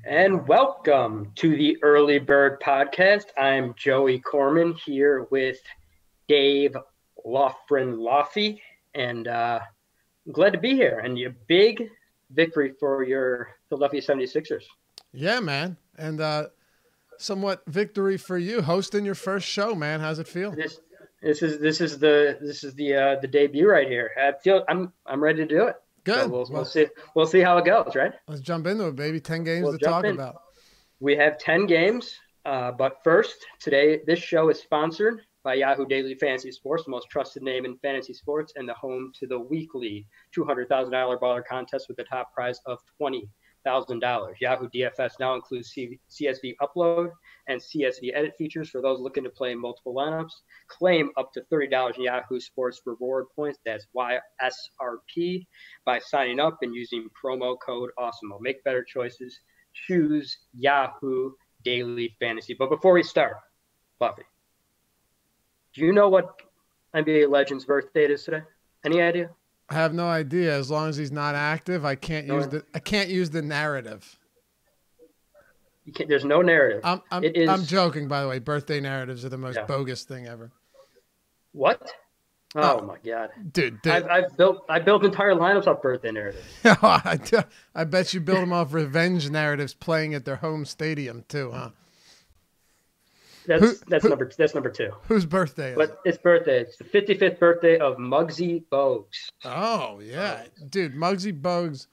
And welcome to the Early Bird Podcast. I'm Joey Corman here with Dave Lofgren Loffy, and I'm glad to be here. And a big victory for your Philadelphia 76ers. Yeah, man. And somewhat victory for you hosting your first show, man. How's it feel? This is the debut right here. I'm ready to do it. Good. So we'll see how it goes, right? Let's jump into it, baby. 10 games to talk about. We have 10 games, but first, this show is sponsored by Yahoo Daily Fantasy Sports, the most trusted name in fantasy sports, and the home to the weekly $200,000 baller contest with the top prize of $20,000. Yahoo DFS now includes CSV upload and CSV edit features for those looking to play multiple lineups. Claim up to $30 in Yahoo Sports reward points, that's YSRP, by signing up and using promo code AWESOME. Make better choices. Choose Yahoo Daily Fantasy. But before we start, Buffy, do you know what NBA legend's birthday it is today? Any idea? I have no idea. As long as he's not active, I can't use the narrative. There's no narrative. I'm joking, by the way. Birthday narratives are the most bogus thing ever. What? Oh my God, dude! I built entire lineups off birthday narratives. I bet you build them off revenge narratives playing at their home stadium too, huh? That's number two. Whose birthday is it? It's birthday. It's the 55th birthday of Muggsy Bogues. Oh yeah, dude, Muggsy Bogues,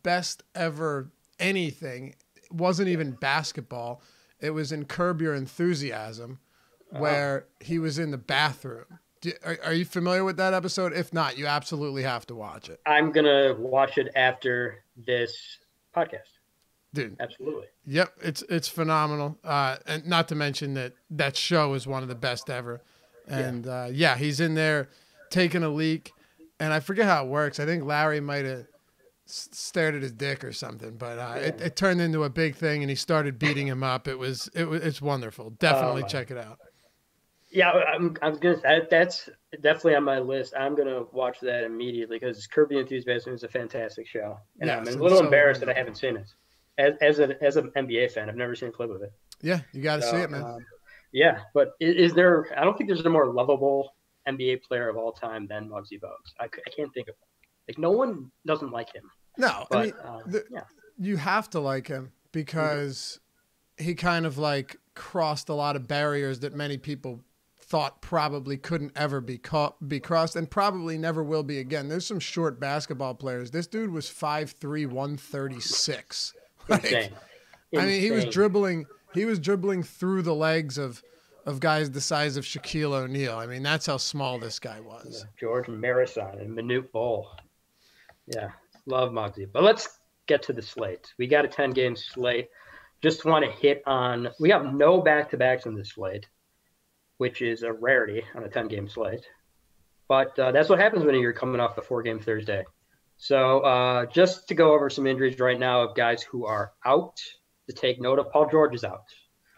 best ever anything. It wasn't even basketball. It was in Curb Your Enthusiasm, where he was in the bathroom. Are you familiar with that episode? If not, you absolutely have to watch it. I'm gonna watch it after this podcast. Dude, absolutely. Yep, it's phenomenal. And not to mention that show is one of the best ever. And he's in there taking a leak, and I forget how it works. I think Larry might have stared at his dick or something, but it turned into a big thing, and he started beating him up. It's wonderful. Definitely check it out. Yeah, I'm gonna. That's definitely on my list. I'm gonna watch that immediately because Curb Your Enthusiasm is a fantastic show, and I'm a little embarrassed that I haven't seen it. As an NBA fan, I've never seen a clip of it. Yeah, you got to see it, man. But is there? I don't think there's a more lovable NBA player of all time than Muggsy Bogues. I can't think of one. Like no one doesn't like him. No, but, you have to like him because he kind of like crossed a lot of barriers that many people thought probably couldn't ever be crossed and probably never will be again. There's some short basketball players. This dude was 5'3", 136. Insane. I mean, he was dribbling through the legs of guys the size of Shaquille O'Neal. I mean, that's how small this guy was. Yeah, George Marison and Manute Bol. Yeah, love Muggsy. But let's get to the slate. We got a 10-game slate. Just want to hit on – we have no back-to-backs on this slate, which is a rarity on a 10-game slate. But that's what happens when you're coming off the 4-game Thursday. So just to go over some injuries right now of guys who are out to take note of, Paul George is out.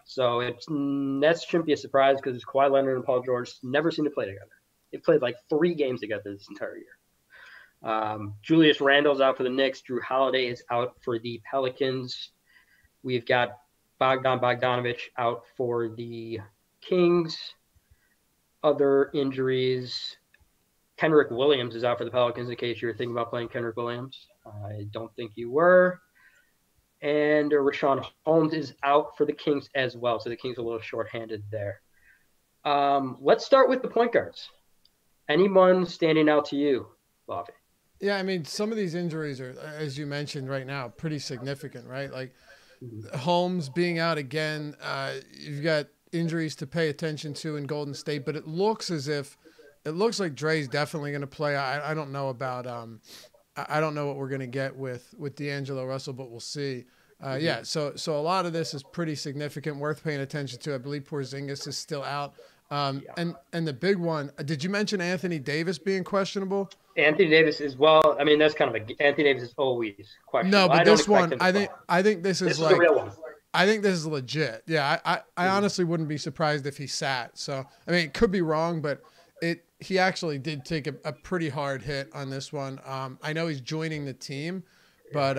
So that shouldn't be a surprise because Kawhi Leonard and Paul George never seem to play together. They played like 3 games together this entire year. Julius Randle's out for the Knicks. Drew Holiday is out for the Pelicans. We've got Bogdanovich out for the Kings. Other injuries, Kenrich Williams is out for the Pelicans in case you were thinking about playing Kenrich Williams. I don't think you were. And Rashawn Holmes is out for the Kings as well, so the Kings are a little shorthanded there. Let's start with the point guards. Anyone standing out to you, Bobby? Yeah, I mean, some of these injuries are, as you mentioned right now, pretty significant, right? Like Holmes being out again, you've got injuries to pay attention to in Golden State, but it looks like Dre's definitely going to play. I don't know about I don't know what we're going to get with D'Angelo Russell, but we'll see. So a lot of this is pretty significant, worth paying attention to. I believe Porzingis is still out. And the big one, did you mention Anthony Davis being questionable? Anthony Davis is, well, I mean, that's kind of Anthony Davis is always questionable. No, but this one, I think this is like, a real one. I think this is legit. Yeah, I honestly wouldn't be surprised if he sat. So, I mean, it could be wrong, but he actually did take a pretty hard hit on this one. I know he's joining the team, but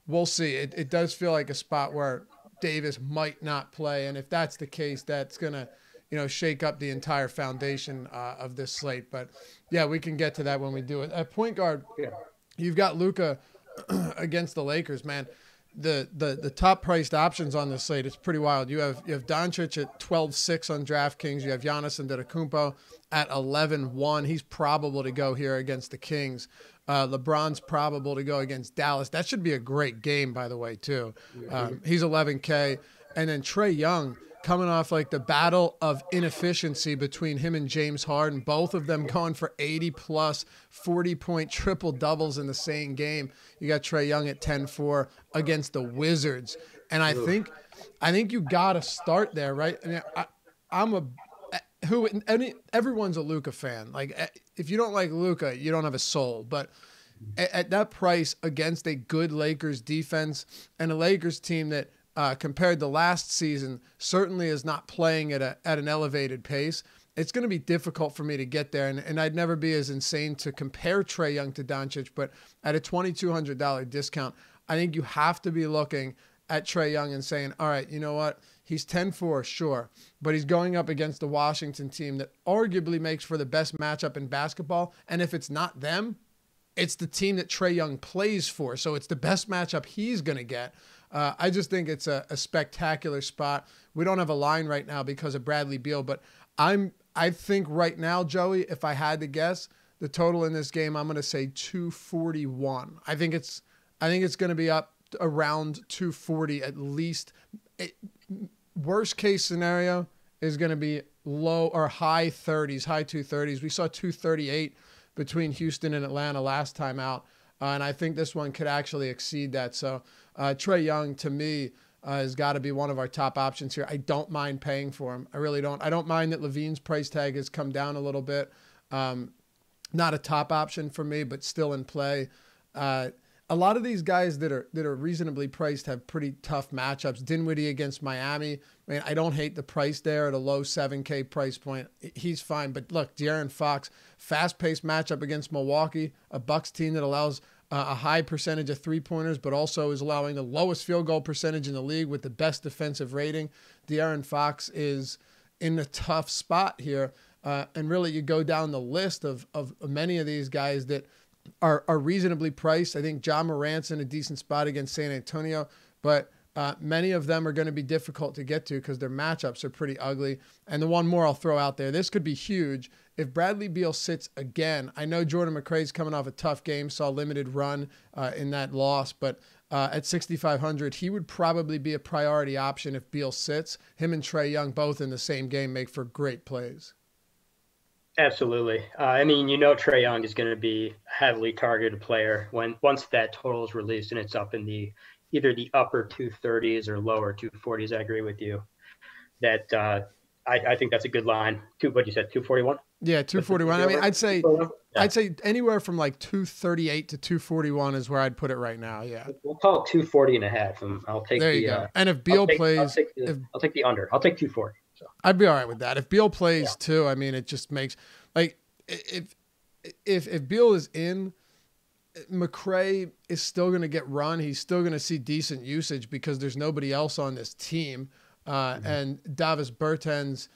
we'll see. It does feel like a spot where Davis might not play, and if that's the case, that's gonna, shake up the entire foundation of this slate. But yeah, we can get to that when we do it. At point guard, you've got Luka against the Lakers, man. The top priced options on this slate, it's pretty wild. You have Doncic at 12.6 on DraftKings. You have Giannis Antetokounmpo at 11.1. He's probable to go here against the Kings. LeBron's probable to go against Dallas. That should be a great game, by the way, too. He's 11K. And then Trey Young coming off like the battle of inefficiency between him and James Harden, both of them going for 80-plus, 40-point triple doubles in the same game. You got Trey Young at 10-4 against the Wizards. And I think you got to start there, right? I mean, everyone's a Luka fan. Like, if you don't like Luka, you don't have a soul. But at that price against a good Lakers defense and a Lakers team that, compared to last season, certainly is not playing at an elevated pace, it's going to be difficult for me to get there. And I'd never be as insane to compare Trey Young to Doncic, but at a $2,200 discount, I think you have to be looking at Trey Young and saying, all right, you know what? He's 10-4, sure, but he's going up against the Washington team that arguably makes for the best matchup in basketball. And if it's not them, it's the team that Trey Young plays for. So it's the best matchup he's going to get. I just think it's a spectacular spot. We don't have a line right now because of Bradley Beal, but I think right now, Joey, if I had to guess the total in this game, I'm going to say 241. I think it's going to be up around 240 at least. Worst case scenario is going to be low or high 30s, high 230s. We saw 238 between Houston and Atlanta last time out. And I think this one could actually exceed that. So Trey Young, to me, has got to be one of our top options here. I don't mind paying for him. I really don't. I don't mind that Levine's price tag has come down a little bit. Not a top option for me, but still in play. A lot of these guys that are reasonably priced have pretty tough matchups. Dinwiddie against Miami. Man, I don't hate the price there at a low 7K price point. He's fine. But look, De'Aaron Fox, fast-paced matchup against Milwaukee, a Bucks team that allows a high percentage of three-pointers, but also is allowing the lowest field goal percentage in the league with the best defensive rating. De'Aaron Fox is in a tough spot here. And really, you go down the list of many of these guys that are reasonably priced. I think John Morant's in a decent spot against San Antonio, but many of them are going to be difficult to get to because their matchups are pretty ugly. And the one more I'll throw out there, this could be huge. If Bradley Beal sits again, I know Jordan McRae's coming off a tough game, saw a limited run in that loss, but at 6,500, he would probably be a priority option if Beal sits. Him and Trey Young both in the same game make for great plays. Absolutely. I mean, Trey Young is going to be a heavily targeted player once that total is released and it's up in either the upper 230s or lower 240s. I agree with you that I think that's a good line. What you said, 241? Yeah, 241. I mean, I'd say anywhere from like 238 to 241 is where I'd put it right now. Yeah, we'll call it 240 and a half. I'll take there you go. And if Beal plays, I'll take the under. I'll take 240. So. I'd be all right with that. If Beal plays too, I mean, it just makes like if Beal is in, McRae is still going to get run. He's still going to see decent usage because there's nobody else on this team, and Davis Bertans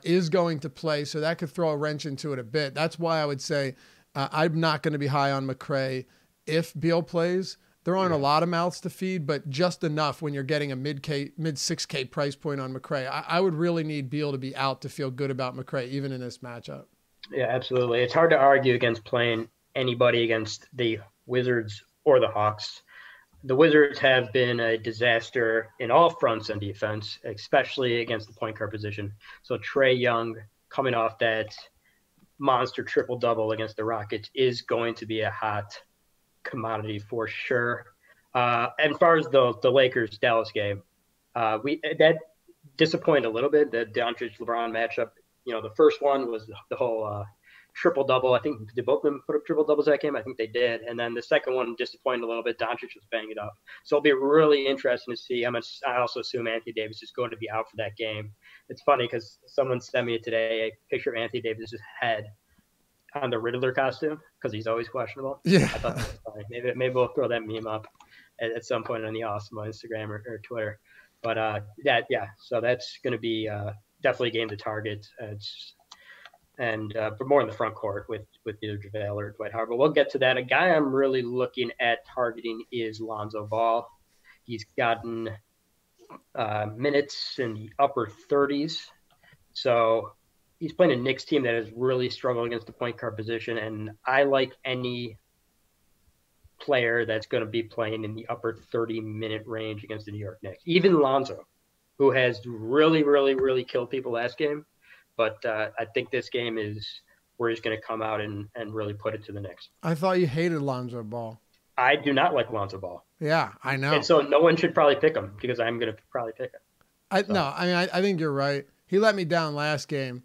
is going to play, so that could throw a wrench into it a bit. That's why I would say I'm not going to be high on McRae if Beal plays. There aren't a lot of mouths to feed, but just enough when you're getting a mid 6K price point on McRae. I would really need Beal to be out to feel good about McRae, even in this matchup. Yeah, absolutely. It's hard to argue against playing anybody against the Wizards or the Hawks. The Wizards have been a disaster in all fronts on defense, especially against the point guard position. So Trey Young, coming off that monster triple-double against the Rockets, is going to be a hot commodity for sure. And as far as the Lakers-Dallas game, that disappointed a little bit, the Doncic-LeBron matchup. The first one was the whole triple-double. I think did both of them put up triple-doubles that game? I think they did. And then the second one disappointed a little bit. Doncic was banging it up. So it'll be really interesting to see. I also assume Anthony Davis is going to be out for that game. It's funny because someone sent me today a picture of Anthony Davis's head on the Riddler costume because he's always questionable. Yeah. I thought that was funny. Maybe we'll throw that meme up. at some point on the Awesemo Instagram or Twitter. But so that's going to be definitely a game to target. But more in the front court with either JaVale or Dwight Howard. But we'll get to that. A guy I'm really looking at targeting is Lonzo Ball. He's gotten minutes in the upper 30s. So he's playing a Knicks team that has really struggled against the point guard position. And I like any player that's going to be playing in the upper 30-minute range against the New York Knicks. Even Lonzo, who has really, really, really killed people last game. But I think this game is where he's going to come out and really put it to the Knicks. I thought you hated Lonzo Ball. I do not like Lonzo Ball. Yeah, I know. And so no one should probably pick him because I'm going to probably pick him. I think you're right. He let me down last game.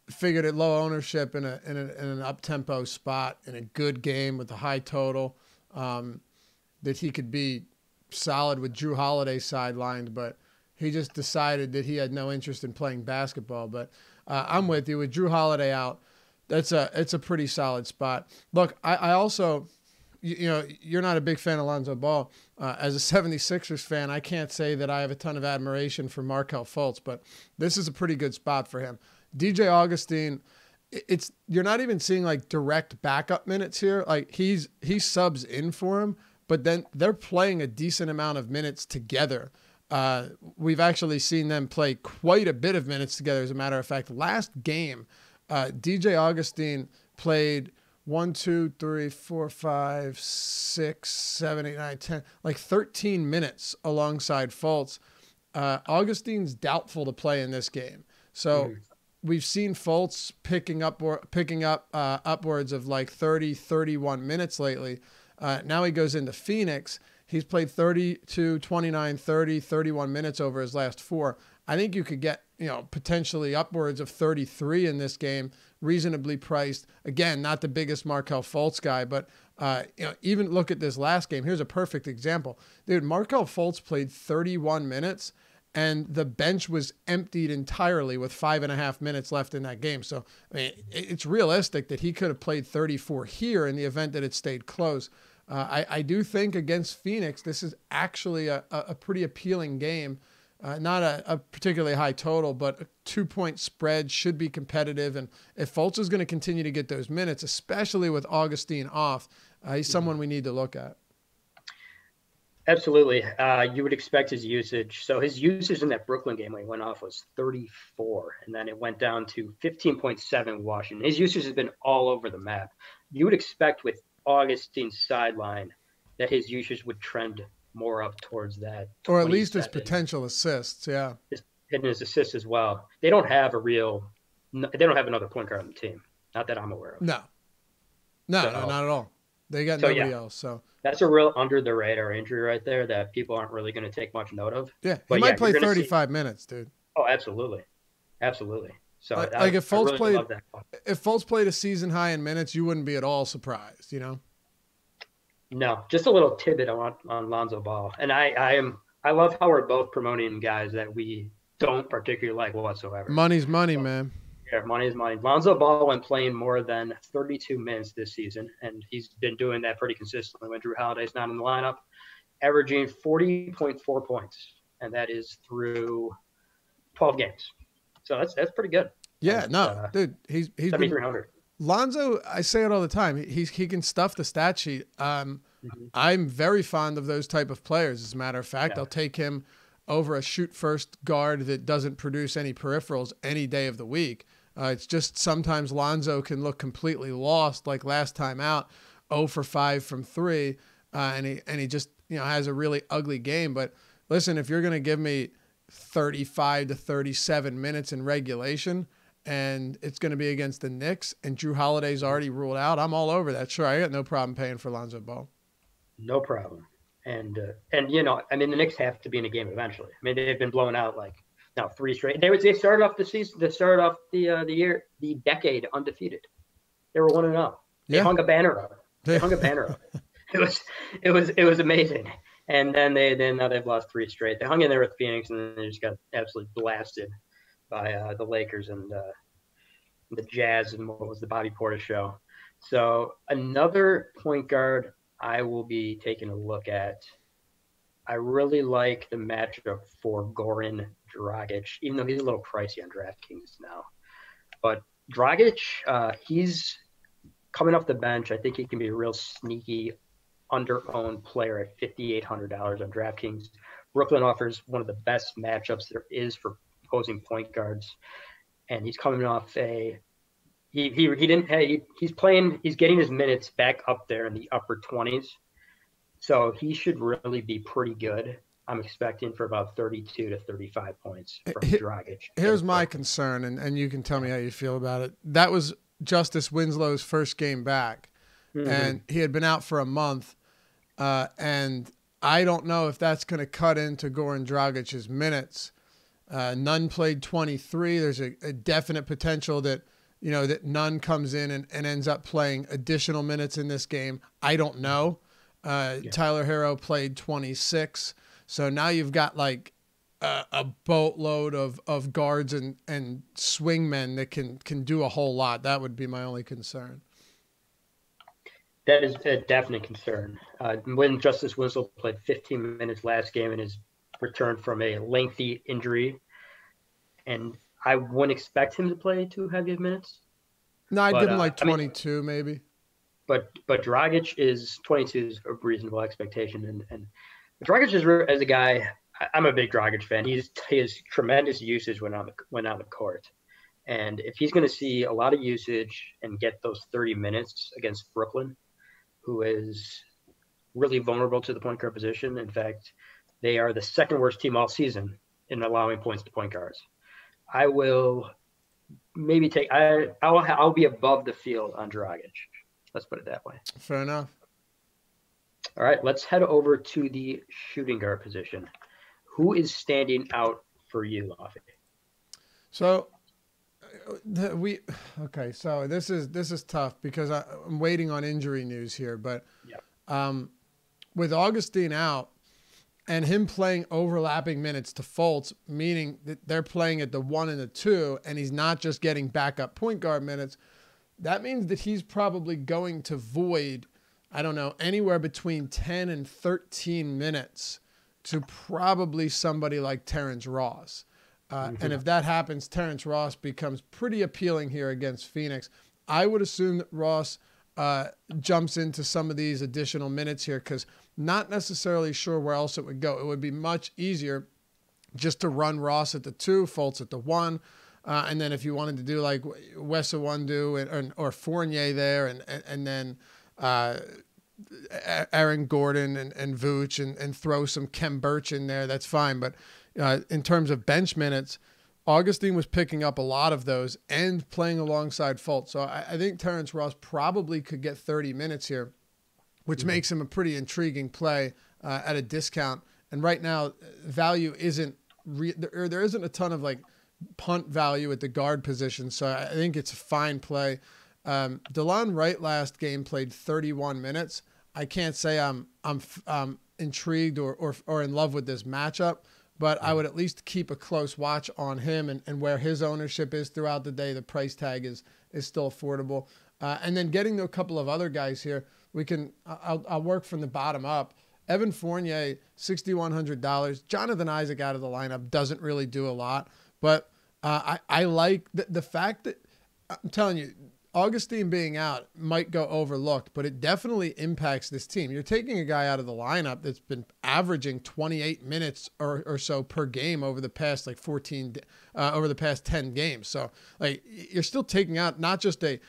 Figured at low ownership in an up-tempo spot in a good game with a high total, that he could be solid with Drew Holiday sidelined, but he just decided that he had no interest in playing basketball. But I'm with you. With Drew Holiday out, it's a pretty solid spot. Look, I also, you're not a big fan of Lonzo Ball. As a 76ers fan, I can't say that I have a ton of admiration for Markelle Fultz, but this is a pretty good spot for him. DJ Augustin, you're not even seeing like direct backup minutes here. Like he subs in for him, but then they're playing a decent amount of minutes together. We've actually seen them play quite a bit of minutes together. As a matter of fact, last game, DJ Augustin played 1, 2, 3, 4, 5, 6, 7, 8, 9, 10, like 13 minutes alongside Fultz. Augustin's doubtful to play in this game. So we've seen Fultz picking up upwards of like 30, 31 minutes lately. Now he goes into Phoenix. He's played 32, 29, 30, 31 minutes over his last 4. I think you could get, potentially upwards of 33 in this game, reasonably priced. Again, not the biggest Markelle Fultz guy, but, even look at this last game. Here's a perfect example. Dude, Markelle Fultz played 31 minutes, and the bench was emptied entirely with 5.5 minutes left in that game. So, I mean, it's realistic that he could have played 34 here in the event that it stayed close. I do think against Phoenix, this is actually a pretty appealing game. Not a particularly high total, but a 2-point spread should be competitive. And if Fultz is going to continue to get those minutes, especially with Augustin off, he's someone we need to look at. Absolutely. You would expect his usage. So his usage in that Brooklyn game when he went off was 34, and then it went down to 15.7 Washington. His usage has been all over the map. You would expect with Augustin's sideline that his usage would trend more up towards that. Or at least his potential assists, yeah. And his assists as well. They don't have another point guard on the team. Not that I'm aware of. No, not at all. They got nobody else. So that's a real under the radar injury right there that people aren't really going to take much note of. Yeah, he might play 35 minutes, dude. Oh, absolutely. So if Fultz played a season high in minutes, you wouldn't be at all surprised, No, just a little tidbit on Lonzo Ball, and I love how we're both promoting guys that we don't particularly like whatsoever. Money's money, man. Yeah, money is money. Lonzo Ball went playing more than 32 minutes this season, and he's been doing that pretty consistently when Drew Holiday's not in the lineup, averaging 40.4 points, and that is through 12 games. So that's pretty good. Yeah, dude, he's 7,300. Lonzo, I say it all the time. He can stuff the stat sheet. I'm very fond of those type of players. As a matter of fact, I'll take him over a shoot first guard that doesn't produce any peripherals any day of the week. It's just sometimes Lonzo can look completely lost, like last time out, 0 for 5 from 3, and he just has a really ugly game. But listen, if you're going to give me 35 to 37 minutes in regulation, and it's going to be against the Knicks, and Drew Holiday's already ruled out, I'm all over that. Sure, I got no problem paying for Lonzo Ball. No problem. And the Knicks have to be in a game eventually. I mean, they've been blown out like now 3 straight. They started off the season. They started off the decade undefeated. They were 1-0. They hung a banner up. It was amazing. And then now they've lost 3 straight. They hung in there with Phoenix, and then they just got absolutely blasted by the Lakers and the Jazz and what was the Bobby Portis show. So another point guard I will be taking a look at. I really like the matchup for Goran Dragic, even though he's a little pricey on DraftKings now. But Dragic, he's coming off the bench. I think he can be a real sneaky, under-owned player at $5,800 on DraftKings. Brooklyn offers one of the best matchups there is for opposing point guards, and he's coming off he's getting his minutes back up there in the upper 20s. So he should really be pretty good. I'm expecting for about 32 to 35 points from Dragic. Here's my concern, and you can tell me how you feel about it. That was Justice Winslow's first game back, and he had been out for a month, and I don't know if that's going to cut into Goran Dragic's minutes. Nunn played 23. There's a definite potential that Nunn comes in and ends up playing additional minutes in this game. I don't know. Tyler Hero played 26. So now you've got like a boatload of guards and swingmen that can do a whole lot. That would be my only concern. That is a definite concern. When Justice Winslow played 15 minutes last game and is returned from a lengthy injury, and I wouldn't expect him to play too heavy of minutes. No, I'd give him like 22 maybe. But Dragic is 22 is a reasonable expectation, and Dragic is as a guy. I'm a big Dragic fan. He has tremendous usage when on the court, and if he's going to see a lot of usage and get those 30 minutes against Brooklyn, who is really vulnerable to the point guard position. In fact, they are the second worst team all season in allowing points to point guards. I will maybe I'll be above the field on Dragic. Let's put it that way. Fair enough. All right, let's head over to the shooting guard position. Who is standing out for you, Laffy? So so this is tough because I'm waiting on injury news here, but with Augustin out and him playing overlapping minutes to Fultz, meaning that they're playing at the 1 and the 2, and he's not just getting backup point guard minutes, that means that he's probably going to void, I don't know, anywhere between 10 and 13 minutes to probably somebody like Terrence Ross. And if that happens, Terrence Ross becomes pretty appealing here against Phoenix. I would assume that Ross jumps into some of these additional minutes here because not necessarily sure where else it would go. It would be much easier just to run Ross at the 2, Fultz at the 1. And then if you wanted to do like Wes Iwundu or Fournier there and then Aaron Gordon and Vooch and throw some Kem Birch in there, that's fine. But in terms of bench minutes, Augustin was picking up a lot of those and playing alongside Fultz. So I think Terrence Ross probably could get 30 minutes here, which makes him a pretty intriguing play at a discount. And right now, value isn't there isn't a ton of like punt value at the guard position. So I think it's a fine play. DeLon Wright last game played 31 minutes. I can't say I'm intrigued or in love with this matchup, but I would at least keep a close watch on him and where his ownership is throughout the day. The price tag is still affordable. And then getting to a couple of other guys here, I'll work from the bottom up. Evan Fournier, $6,100. Jonathan Isaac out of the lineup doesn't really do a lot, but I like the fact that I'm telling you, Augustin being out might go overlooked, but it definitely impacts this team. You're taking a guy out of the lineup that's been averaging 28 minutes or so per game over the past over the past 10 games. So like you're still taking out not just a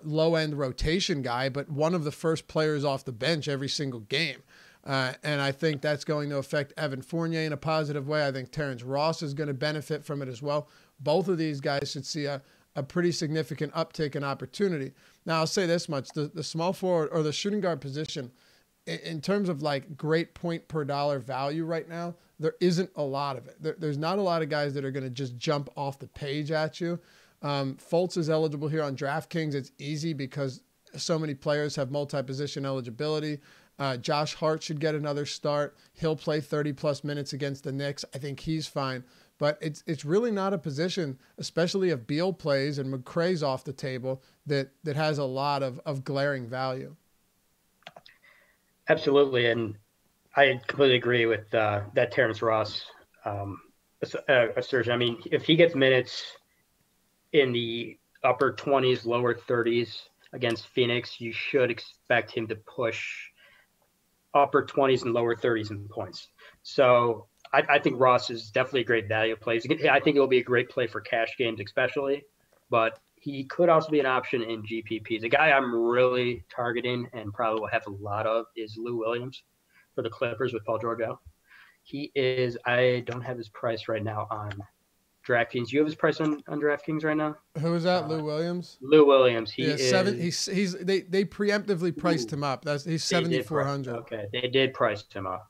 low end rotation guy, but one of the first players off the bench every single game. And I think that's going to affect Evan Fournier in a positive way. I think Terrence Ross is going to benefit from it as well. Both of these guys should see a pretty significant uptick in opportunity. Now, I'll say this much. The small forward or the shooting guard position, in terms of like great point per dollar value right now, there isn't a lot of it. There's not a lot of guys that are going to just jump off the page at you. Fultz is eligible here on DraftKings. It's easy because so many players have multi-position eligibility. Josh Hart should get another start. He'll play 30-plus minutes against the Knicks. I think he's fine. But it's really not a position, especially if Beal plays and McCray's off the table, that has a lot of glaring value. Absolutely, and I completely agree with that Terrence Ross um, assertion. I mean, if he gets minutes in the upper 20s, lower 30s against Phoenix, you should expect him to push upper 20s and lower 30s in points. So I think Ross is definitely a great value play. I think it'll be a great play for cash games, especially, but he could also be an option in GPPs. The guy I'm really targeting and probably will have a lot of is Lou Williams for the Clippers with Paul George out. He is, I don't have his price right now on DraftKings. You have his price on DraftKings right now? Who is that? Lou Williams. Lou Williams. He Yeah, is seven. They preemptively priced him up. He's 7,400. Okay, they did price him up.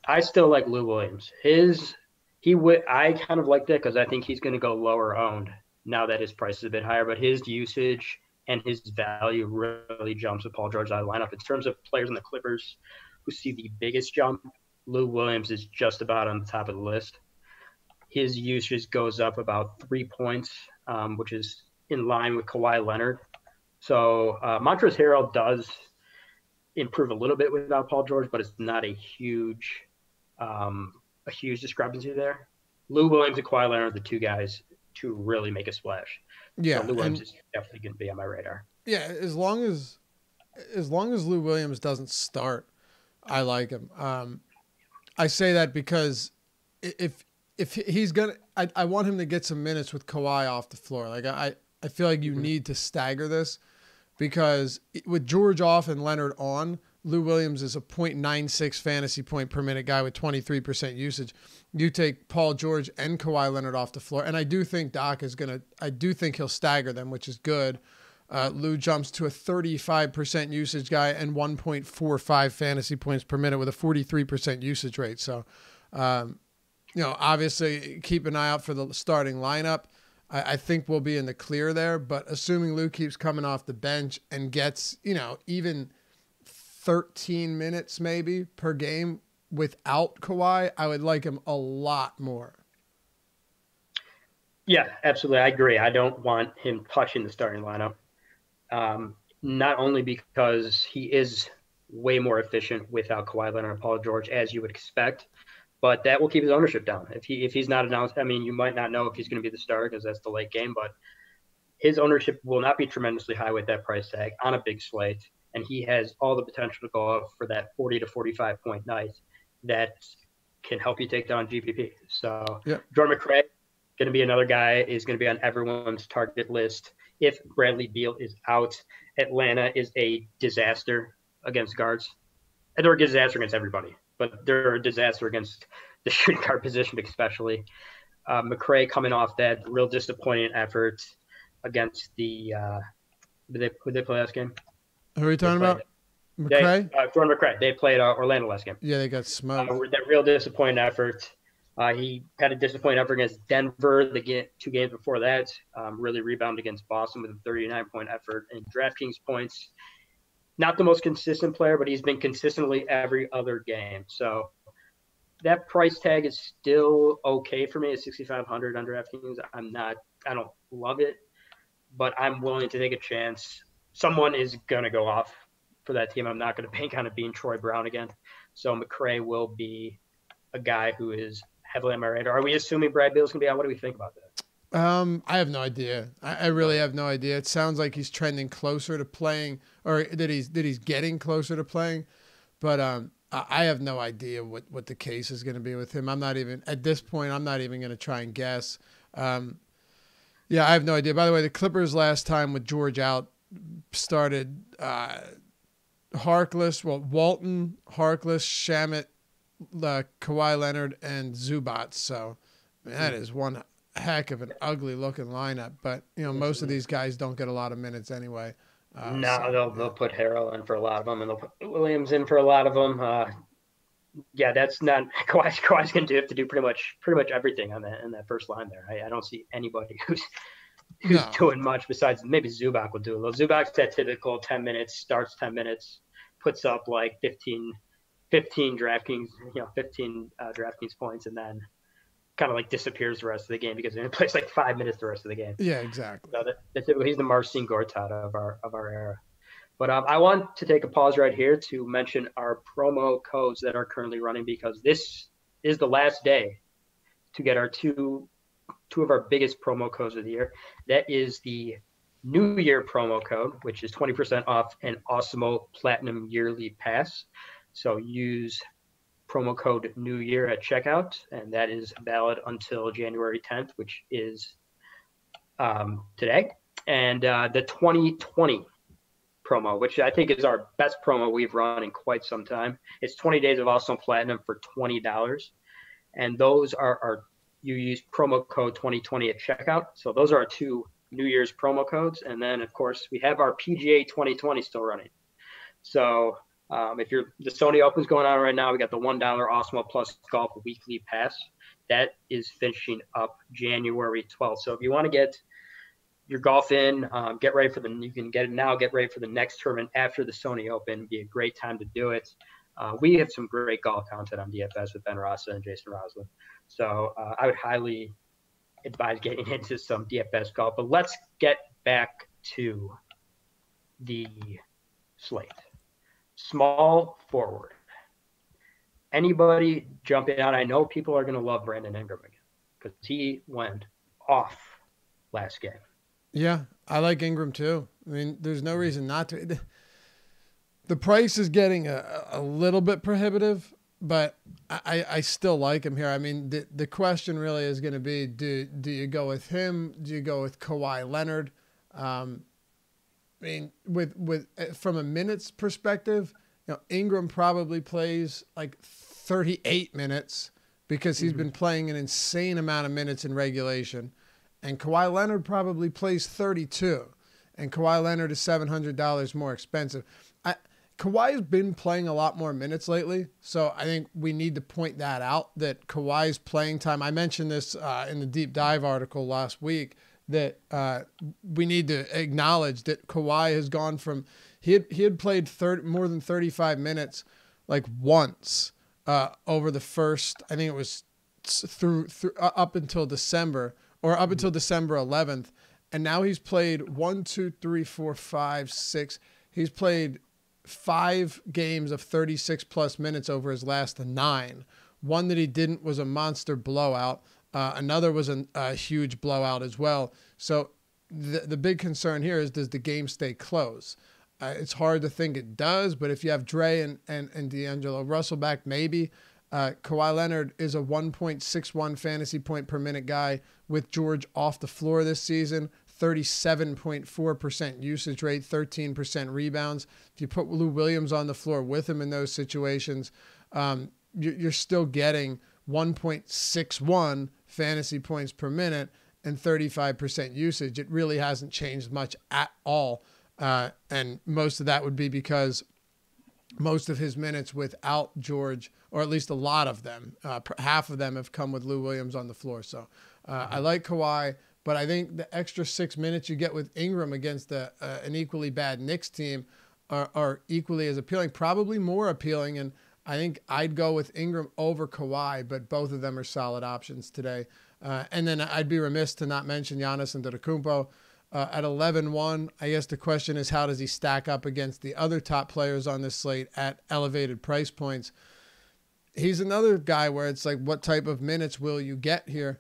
I still like Lou Williams. I kind of like that because I think he's going to go lower owned now that his price is a bit higher. But his usage and his value really jumps with Paul George out of the lineup. In terms of players in the Clippers who see the biggest jump, Lou Williams is just about on the top of the list. His usage goes up about 3 points, which is in line with Kawhi Leonard. So Montrezl Harrell does improve a little bit without Paul George, but it's not a huge discrepancy there. Lou Williams and Kawhi Leonard are the two guys to really make a splash. Yeah, so Lou Williams is definitely going to be on my radar. Yeah, as long as Lou Williams doesn't start, I like him. I say that because if he's gonna, I want him to get some minutes with Kawhi off the floor. Like I feel like you need to stagger this because with George off and Leonard on, Lou Williams is a 0.96 fantasy point per minute guy with 23% usage. You take Paul George and Kawhi Leonard off the floor, and I do think I do think he'll stagger them, which is good. Lou jumps to a 35% usage guy and 1.45 fantasy points per minute with a 43% usage rate. So, obviously keep an eye out for the starting lineup. I think we'll be in the clear there, but assuming Lou keeps coming off the bench and gets, even 13 minutes maybe per game without Kawhi, I would like him a lot more. Yeah, absolutely. I agree. I don't want him touching the starting lineup. Not only because he is way more efficient without Kawhi Leonard and Paul George, as you would expect, but that will keep his ownership down. If he's not announced, I mean, you might not know if he's going to be the starter because that's the late game, but his ownership will not be tremendously high with that price tag on a big slate, and he has all the potential to go up for that 40 to 45 point night that can help you take down GPP. So yeah. Jordan McRae, going to be another guy, is going to be on everyone's target list. If Bradley Beal is out, Atlanta is a disaster against guards. And they're a disaster against everybody, but they're a disaster against the shooting guard position especially. McRae coming off that real disappointing effort against the who they play last game? Who are you talking about? McRae? Jordan McRae. They played Orlando last game. Yeah, they got smoked. That real disappointing effort. He had a disappointing effort against Denver the 2 games before that. Really rebounded against Boston with a 39-point effort in DraftKings points. Not the most consistent player, but he's been consistently every other game. So that price tag is still okay for me at 6,500 on DraftKings. I don't love it, but I'm willing to take a chance. Someone is going to go off for that team. I'm not going to bank on it being Troy Brown again. So McRae will be a guy who is heavily on my radar. Are we assuming Brad Beal's going to be out? What do we think about that? I have no idea. I really have no idea. It sounds like he's trending closer to playing, or that he's getting closer to playing. But I have no idea what the case is going to be with him. I'm not even at this point. I'm not even going to try and guess. Yeah, I have no idea. By the way, the Clippers last time with George out started Harkless, Walton, Harkless, Shamet, Kawhi Leonard, and Zubac. So that is one heck of an ugly looking lineup. But most of these guys don't get a lot of minutes anyway. They'll put Harrell in for a lot of them, and they'll put Williams in for a lot of them. Yeah, that's not Kawhi's going to have to do pretty much everything on that in that first line there. I don't see anybody who's doing much besides maybe Zubac will do a little. Zubac's that typical 10 minutes, starts 10 minutes, puts up like 15 DraftKings, 15 DraftKings points, and then kind of like disappears the rest of the game because he plays like 5 minutes the rest of the game. Yeah, exactly. So he's the Marcin Gortat of our era. But I want to take a pause right here to mention our promo codes that are currently running, because this is the last day to get our two of our biggest promo codes of the year. That is the New Year promo code, which is 20% off an Awesemo Platinum Yearly Pass. So use promo code New Year at checkout, and that is valid until January 10th, which is today. And the 2020 promo, which I think is our best promo we've run in quite some time. It's 20 days of Awesemo Platinum for $20. And those are you use promo code 2020 at checkout. So those are our two New Year's promo codes. And then, of course, we have our PGA 2020 still running. So if the Sony Open's going on right now, we got the $1 Awesemo Plus Golf Weekly Pass. That is finishing up January 12th. So if you want to get your golf in, get ready for you can get it now, get ready for the next tournament after the Sony Open. It'd be a great time to do it. We have some great golf content on DFS with Ben Rasa and Jason Roslin. So I would highly advise getting into some DFS golf. But let's get back to the slate. Small forward. Anybody jumping out? I know people are going to love Brandon Ingram again because he went off last game. Yeah, I like Ingram too. I mean, there's no reason not to. The price is getting a little bit prohibitive, but I still like him here. I mean, the question really is going to be, do you go with him? Do you go with Kawhi Leonard? I mean, with from a minutes perspective, Ingram probably plays like 38 minutes because he's been playing an insane amount of minutes in regulation. And Kawhi Leonard probably plays 32. And Kawhi Leonard is $700 more expensive. Kawhi has been playing a lot more minutes lately, so I think we need to point that out, that Kawhi's playing time. I mentioned this in the Deep Dive article last week, that we need to acknowledge that Kawhi has gone from he had played more than 35 minutes like once over the first, I think it was through up until December, or up until December 11th, and now he's played 1, 2, 3, 4, 5, 6. He's played 5 games of 36 plus minutes over his last 9. One that he didn't was a monster blowout. Another was a huge blowout as well. So the big concern here is, does the game stay close? It's hard to think it does, but if you have Dre and D'Angelo Russell back, maybe. Kawhi Leonard is a 1.61 fantasy point per minute guy with George off the floor this season. 37.4% usage rate, 13% rebounds. If you put Lou Williams on the floor with him in those situations, you're still getting 1.61 fantasy points per minute and 35% usage. It really hasn't changed much at all. And most of that would be because most of his minutes without George, or at least a lot of them, half of them have come with Lou Williams on the floor. So I like Kawhi. But I think the extra 6 minutes you get with Ingram against an equally bad Knicks team are equally as appealing, probably more appealing. And I think I'd go with Ingram over Kawhi, but both of them are solid options today. And then I'd be remiss to not mention Giannis Antetokounmpo at 11-1. I guess the question is, how does he stack up against the other top players on this slate at elevated price points? He's another guy where it's like, what type of minutes will you get here?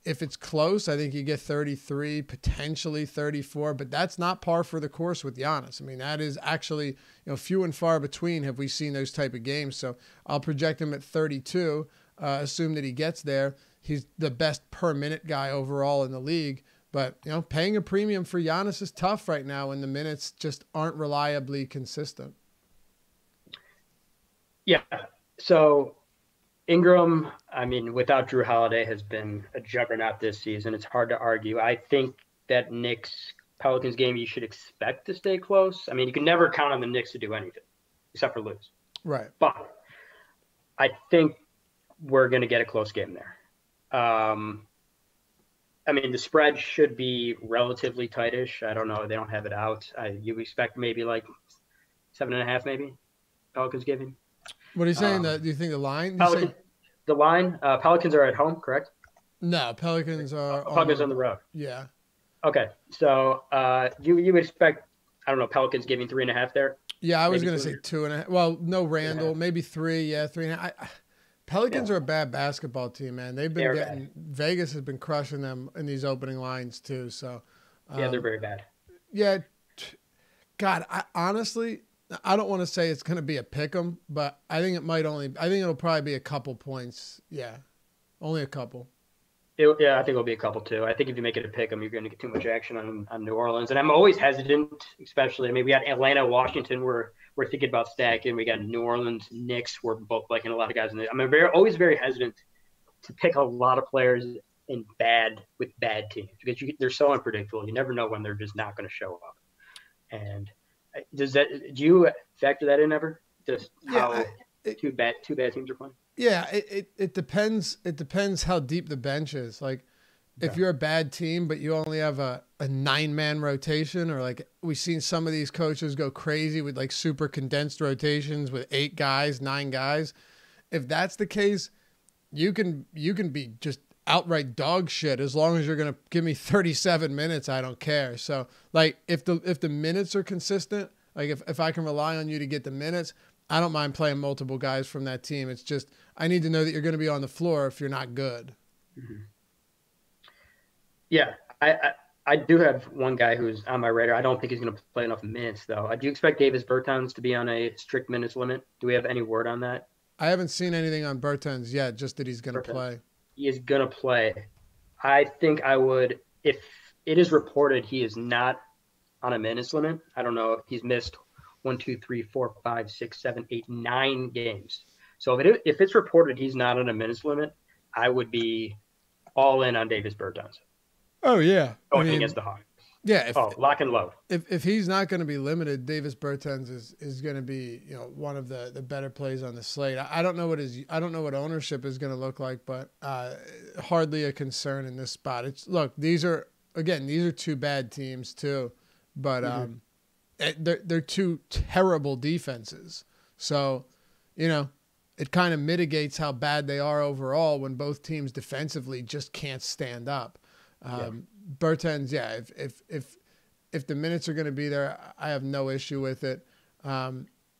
If it's close, I think you get 33, potentially 34, but that's not par for the course with Giannis. I mean, that is actually, few and far between have we seen those type of games. So I'll project him at 32, assume that he gets there. He's the best per minute guy overall in the league, but paying a premium for Giannis is tough right now when the minutes just aren't reliably consistent. Yeah. So Ingram, I mean, without Drew Holiday, has been a juggernaut this season. It's hard to argue. I think that Knicks-Pelicans game, you should expect to stay close. I mean, you can never count on the Knicks to do anything except for lose. Right. But I think we're going to get a close game there. I mean, the spread should be relatively tightish. I don't know. They don't have it out. You expect maybe like 7.5, maybe, Pelicans giving. What are you saying? Do you think the line? The line? Pelicans are at home, correct? No, Pelicans are on the road. Yeah. Okay, so you would expect I don't know, Pelicans giving 3.5 there. Yeah, I was Maybe going to say 2.5. Well, no Randall, maybe 3. Yeah, 3.5. Pelicans are a bad basketball team, man. They've been getting Vegas has been crushing them in these opening lines too. So yeah, they're very bad. Yeah, God, honestly, I don't want to say it's going to be a pick 'em, but I think it'll probably be a couple points. Yeah, only a couple. Yeah, I think it'll be a couple too. I think if you make it a pick 'em, you're going to get too much action on New Orleans, and I'm always hesitant, especially. I mean, we got Atlanta, Washington. We're thinking about stacking. We got New Orleans, Knicks. We're both liking a lot of guys in it. I'm always very hesitant to pick a lot of players with bad teams because they're so unpredictable. You never know when they're just not going to show up. And do you factor that in ever? Just how two bad teams are playing? Yeah, it depends. It depends how deep the bench is. Like, if you're a bad team, but you only have a 9-man rotation, or like we've seen some of these coaches go crazy with like super condensed rotations with 8 guys, 9 guys. If that's the case, you can be just outright dog shit as long as you're going to give me 37 minutes. I don't care. So like if the minutes are consistent, like if I can rely on you to get the minutes, I don't mind playing multiple guys from that team. It's just, I need to know that you're going to be on the floor if you're not good. Mm-hmm. Yeah. I do have one guy who's on my radar. I don't think he's going to play enough minutes though. Do you expect Davis Bertans to be on a strict minutes limit? Do we have any word on that? I haven't seen anything on Bertans yet, just that he's going to play. He is going to play. I think I would, if it is reported he is not on a minutes limit. I don't know if he's missed 1, 2, 3, 4, 5, 6, 7, 8, 9 games. So if it's reported he's not on a minutes limit, I would be all in on Davis Bertans. Oh yeah, going against the Hawks. Yeah, lock and load. If he's not going to be limited, Davis Bertans is going to be one of the better plays on the slate. I don't know what ownership is going to look like, but hardly a concern in this spot. These are 2 bad teams too, but they're 2 terrible defenses. So it kind of mitigates how bad they are overall when both teams defensively just can't stand up. Bertans, if the minutes are going to be there, I have no issue with it.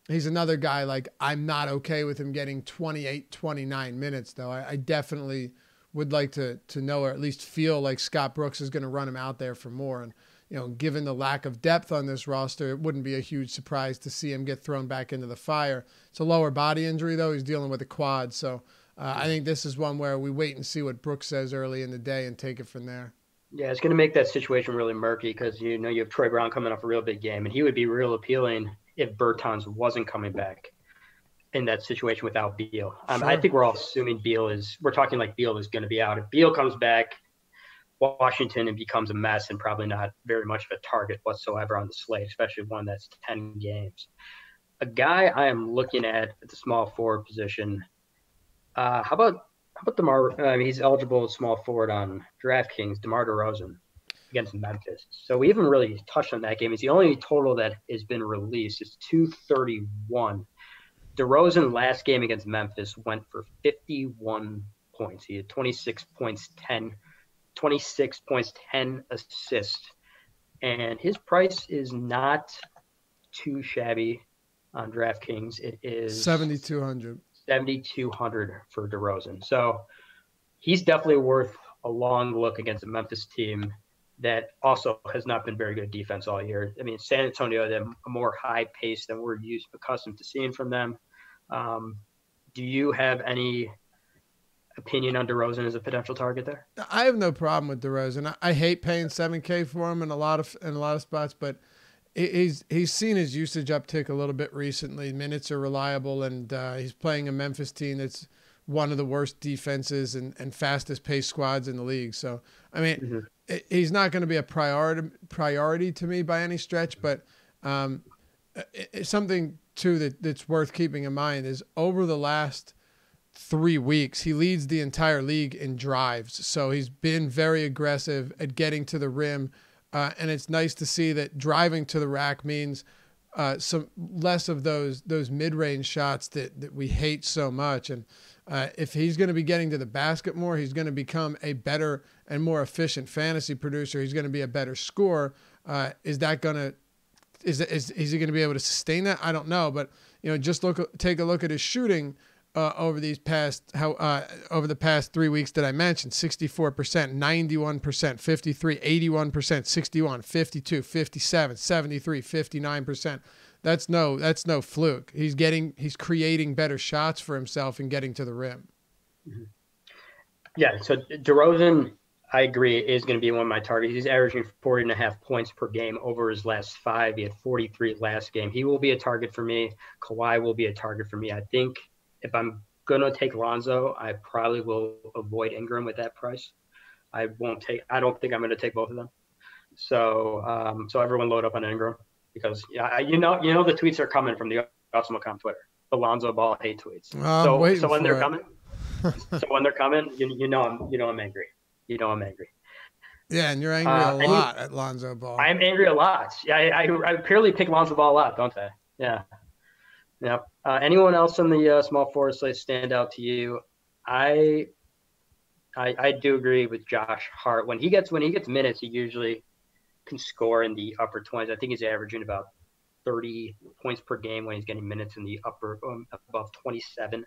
He's another guy, like, I'm not okay with him getting 28, 29 minutes, though. I definitely would like to know, or at least feel like Scott Brooks is going to run him out there for more. And, given the lack of depth on this roster, it wouldn't be a huge surprise to see him get thrown back into the fire. It's a lower body injury, though. He's dealing with a quad. So I think this is one where we wait and see what Brooks says early in the day and take it from there. Yeah, it's going to make that situation really murky because, you have Troy Brown coming off a real big game, and he would be real appealing if Bertans wasn't coming back in that situation without Beal. Sure. I think we're all assuming Beal is going to be out. If Beal comes back, Washington, it becomes a mess and probably not very much of a target whatsoever on the slate, especially one that's 10 games. A guy I am looking at the small forward position, how about Demar? He's eligible as small forward on DraftKings, Demar Derozan against Memphis. So we haven't really touched on that game. It's the only total that has been released. It's 231. DeRozan last game against Memphis went for 51 points. He had 26 points, 10 assists. And his price is not too shabby on DraftKings. It is $7,200. $7,200 for DeRozan. So he's definitely worth a long look against a Memphis team that also has not been very good defense all year. I mean, San Antonio, they're a more high pace than we're accustomed to seeing from them. Do you have any opinion on DeRozan as a potential target there? I have no problem with DeRozan. I hate paying $7K for him in a lot of spots, but he's seen his usage uptick a little bit recently. Minutes are reliable, and he's playing a Memphis team that's one of the worst defenses and fastest paced squads in the league. So, I mean, he's not going to be a priority to me by any stretch, but it's something too that's worth keeping in mind is over the last 3 weeks, he leads the entire league in drives. So he's been very aggressive at getting to the rim. And it's nice to see that driving to the rack means some less of those mid-range shots that we hate so much. And if he's going to be getting to the basket more, he's going to become a better and more efficient fantasy producer. He's going to be a better scorer. Is that going to is he going to be able to sustain that? I don't know, but just take a look at his shooting over the past 3 weeks that I mentioned: 64%, 91%, 53, 81%, 61, 52, 57, 73, 59%. That's no fluke. He's creating better shots for himself and getting to the rim. Mm-hmm. Yeah. So DeRozan, I agree, is going to be one of my targets. He's averaging 40.5 points per game over his last 5. He had 43 last game. He will be a target for me. Kawhi will be a target for me. I think if I'm going to take Lonzo, I probably will avoid Ingram with that price. I don't think I'm going to take both of them. So everyone load up on Ingram because the tweets are coming from the AwesomeCom Twitter, the Lonzo Ball hate tweets. So when they're coming, I'm angry. I'm angry. Yeah, and you're angry a lot at Lonzo Ball. I'm angry a lot. Yeah, I purely pick Lonzo Ball a lot, don't I? Yeah. Yeah. Anyone else on the small forward slate stand out to you? I do agree with Josh Hart. When he gets minutes, he usually can score in the upper 20s. I think he's averaging about 30 points per game when he's getting minutes in the upper above 27.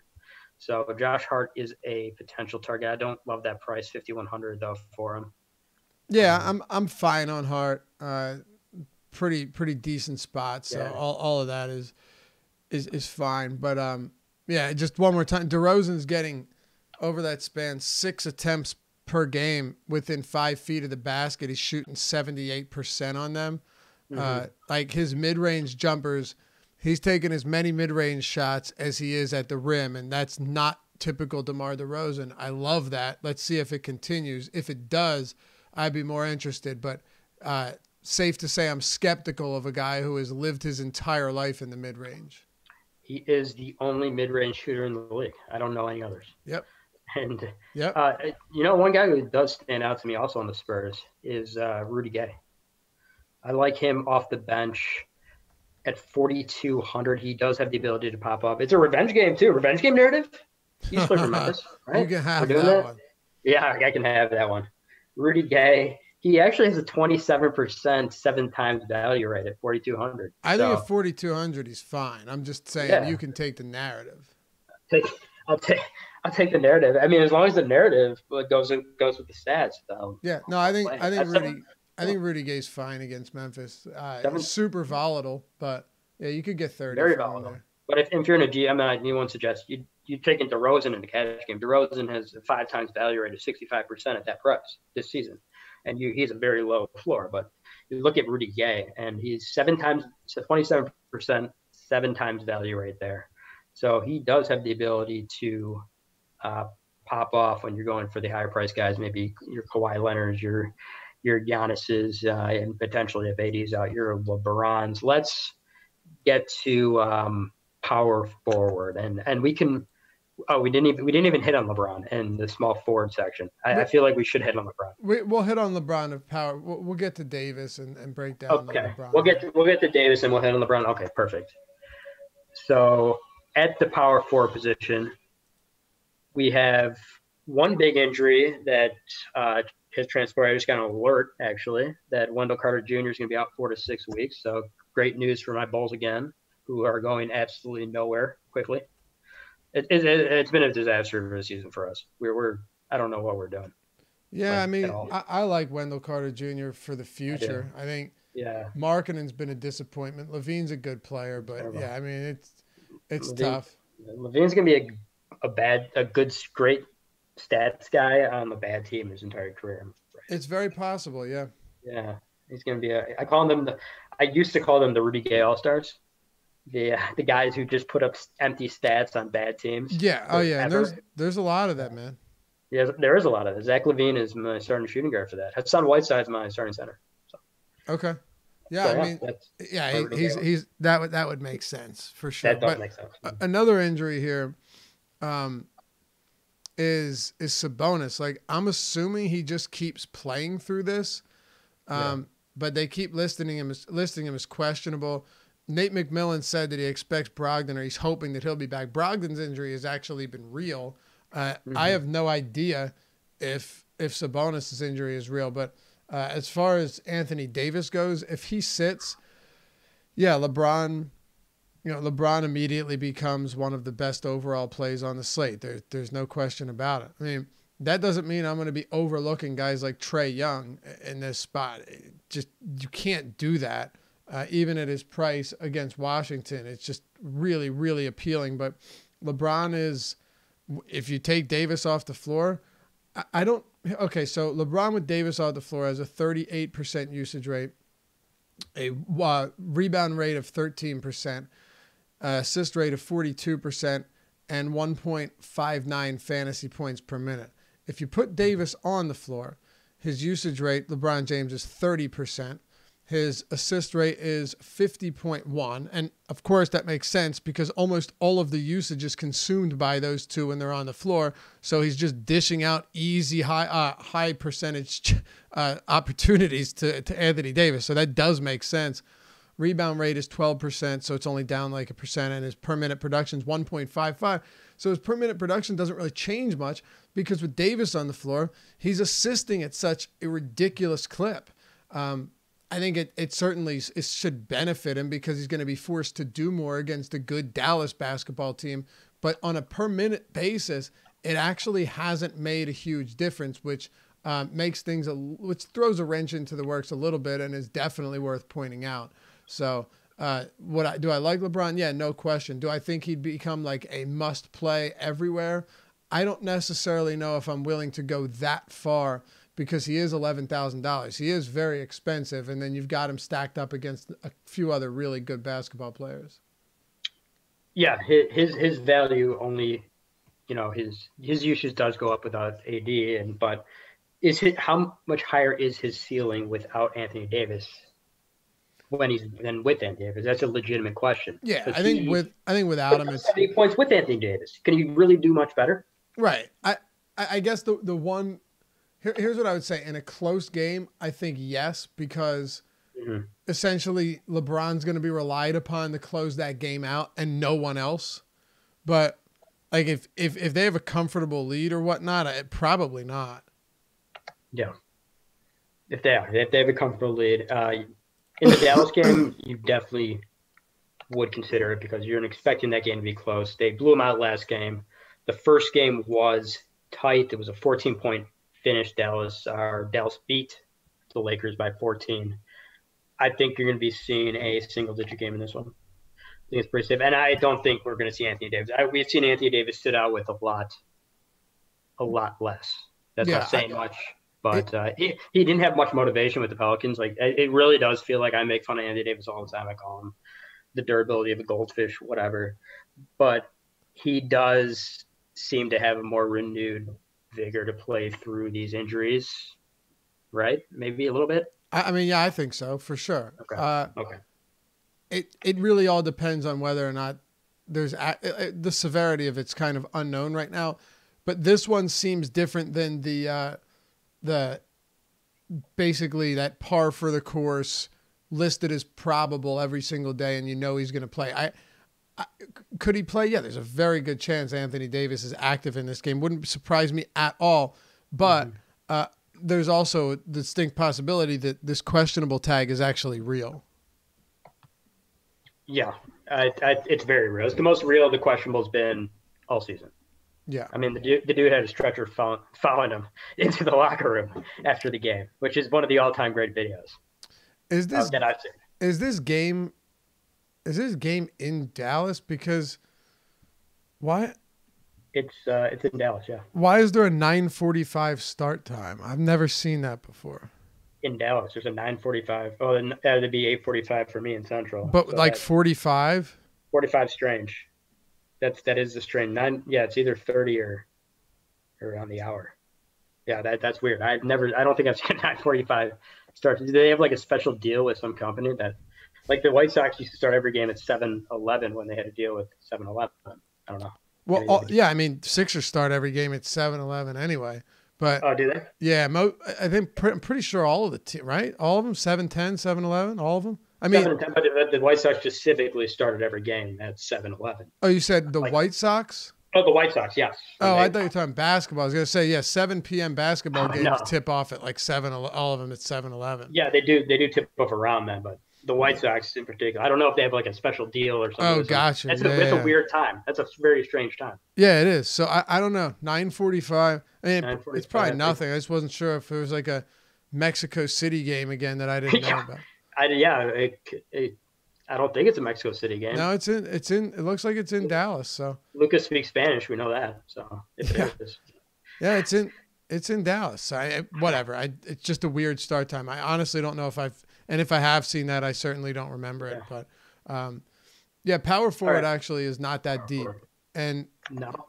So Josh Hart is a potential target. I don't love that price, 5,100 though for him. Yeah, I'm fine on Hart. Pretty decent spot. So yeah. all of that is fine. But yeah, just one more time. DeRozan's getting over that span 6 attempts per game within 5 feet of the basket. He's shooting 78% on them. Mm-hmm. Like his mid-range jumpers, he's taking as many mid-range shots as he is at the rim, and that's not typical DeMar DeRozan. I love that. Let's see if it continues. If it does, I'd be more interested. But safe to say I'm skeptical of a guy who has lived his entire life in the mid-range. He is the only mid-range shooter in the league. I don't know any others. Yep. And, one guy who does stand out to me also on the Spurs is Rudy Gay. I like him off the bench at 4,200. He does have the ability to pop up. It's a revenge game, too. Revenge game narrative? He's playing for Memphis, right? You can have that one. Yeah, I can have that one. Rudy Gay, he actually has a 27% 7x value rate at 4,200. I think at 4,200 he's fine. I'm just saying you can take the narrative. I'll take the narrative. I mean, as long as the narrative goes with the stats, though. Yeah, no, I think Rudy Gay's fine against Memphis. It's super volatile, but yeah, you could get 30. Very volatile. But if you're in a GM, anyone suggests you take in DeRozan in the cash game. DeRozan has a 5x value rate of 65% at that price this season, and he's a very low floor. But you look at Rudy Gay, and he's 27%, 7x value rate there. So he does have the ability to pop off when you're going for the higher price guys, maybe your Kawhi Leonards, your Giannis's, and potentially if AD's out, your LeBrons. Let's get to power forward, and we can. Oh, we didn't even hit on LeBron in the small forward section. I feel like we should hit on LeBron. We'll hit on LeBron of power. We'll get to Davis and break down. Okay, LeBron. We'll get to Davis and we'll hit on LeBron. Okay, perfect. So at the power forward position, we have one big injury that has transpired. I just got an alert, actually, that Wendell Carter Jr. is going to be out 4 to 6 weeks. So great news for my Bulls again, who are going absolutely nowhere quickly. It's been a disaster of a season for us. I don't know what we're doing. Yeah, I mean, I like Wendell Carter Jr. for the future. I think Markkanen's been a disappointment. LaVine's a good player, but yeah, I mean, it's tough. LaVine's going to be a great stats guy on a bad team his entire career. Right. It's very possible, yeah. Yeah, he's going to be I used to call them the Rudy Gay All-Stars. The guys who just put up empty stats on bad teams. Yeah, and there's a lot of that, man. Yeah, there is a lot of it. Zach LaVine is my starting shooting guard for that. Hassan Whiteside's my starting center. So. Okay. Yeah, he's that would make sense for sure. That does make sense. Another injury here is Sabonis. Like, I'm assuming he just keeps playing through this, but they keep listing him as questionable. Nate McMillan said that he expects Brogdon, or he's hoping that he'll be back. Brogdon's injury has actually been real. I have no idea if Sabonis' injury is real, but as far as Anthony Davis goes, if he sits, Yeah, LeBron. LeBron immediately becomes one of the best overall plays on the slate. There's no question about it. I mean, that doesn't mean I'm going to be overlooking guys like Trey Young in this spot. You can't do that, even at his price against Washington. It's just really, really appealing. But LeBron is, if you take Davis off the floor, I don't. Okay, so LeBron with Davis off the floor has a 38% usage rate, a rebound rate of 13%. Assist rate of 42% and 1.59 fantasy points per minute. If you put Davis on the floor, his usage rate, LeBron James, is 30%. His assist rate is 50.1. And of course that makes sense because almost all of the usage is consumed by those two when they're on the floor. So he's just dishing out easy high percentage opportunities to Anthony Davis. So that does make sense. Rebound rate is 12%, so it's only down like 1%, and his per minute production is 1.55. So his per minute production doesn't really change much because with Davis on the floor, he's assisting at such a ridiculous clip. I think it certainly should benefit him because he's going to be forced to do more against a good Dallas basketball team. But on a per minute basis, it actually hasn't made a huge difference, which makes things which throws a wrench into the works a little bit and is definitely worth pointing out. So do I like LeBron? Yeah, no question. Do I think he'd become like a must play everywhere? I don't necessarily know if I'm willing to go that far because he is $11,000. He is very expensive. And then you've got him stacked up against a few other really good basketball players. Yeah. His value only, his usage does go up without AD but how much higher is his ceiling without Anthony Davis? When he's then with Anthony Davis, that's a legitimate question. Yeah, I think without him, it's 70 points with Anthony Davis. Can he really do much better? Right. I guess the one here's what I would say in a close game. I think yes, because essentially LeBron's going to be relied upon to close that game out, and no one else. But like if they have a comfortable lead or whatnot, probably not. Yeah. If they have a comfortable lead. In the Dallas game, you definitely would consider it because you're expecting that game to be close. They blew them out last game. The first game was tight. It was a 14-point finish. Dallas beat the Lakers by 14. I think you're going to be seeing a single-digit game in this one. I think it's pretty safe. And I don't think we're going to see Anthony Davis. We've seen Anthony Davis sit out with a lot less. That's not saying much. But he didn't have much motivation with the Pelicans. Like it really does feel like I make fun of Anthony Davis all the time. I call him the durability of a goldfish, whatever. But he does seem to have a more renewed vigor to play through these injuries, right? Maybe a little bit. I mean, yeah, I think so for sure. Okay. It really all depends on whether or not there's the severity of it's kind of unknown right now. But this one seems different than the basically that par for the course listed as probable every single day, and he's going to play. Could he play? Yeah, there's a very good chance Anthony Davis is active in this game. Wouldn't surprise me at all. But there's also a distinct possibility that this questionable tag is actually real. Yeah, it's very real. It's the most real the questionable's been all season. Yeah. I mean, the dude had a stretcher following him into the locker room after the game, which is one of the all-time great videos that I've seen. Is this game in Dallas? Because why? It's in Dallas, yeah. Why is there a 9:45 start time? I've never seen that before. In Dallas, there's a 9:45. Oh, then that'd be 8:45 for me in Central. But so 45? 45 strange. That is the strange. It's either 30 or on the hour. Yeah, that's weird. I don't think I've seen 9:45 start. Do they have like a special deal with some company that, like the White Sox used to start every game at 7-11 when they had a deal with 7-Eleven? I don't know. Well, I mean, Sixers start every game at 7-11 anyway. But do they? Yeah, I think I'm pretty sure all of the team, right? All of them, 7-10, 7-11, all of them. I mean, 7-10, but the White Sox specifically started every game at 7-11. Oh, you said the White Sox? Oh, the White Sox, yes. I thought you were talking basketball. I was going to say, 7 p.m. basketball games tip off at like 7. All of them at 7-11. Yeah, they do tip off around then, but The White Sox in particular. I don't know if they have like a special deal or something. Oh, gotcha. That's a weird time. That's a very strange time. Yeah, it is. So I don't know. 9:45. I mean, 9:45. it's probably nothing. I just wasn't sure if it was like a Mexico City game again that I didn't know about. I don't think it's a Mexico City game. No, it looks like it's in Dallas. So Lucas speaks Spanish. We know that. So if it is. Yeah, it's in Dallas. Whatever. It's just a weird start time. I honestly don't know if if I have seen that, I certainly don't remember it. But power forward actually is not that deep. And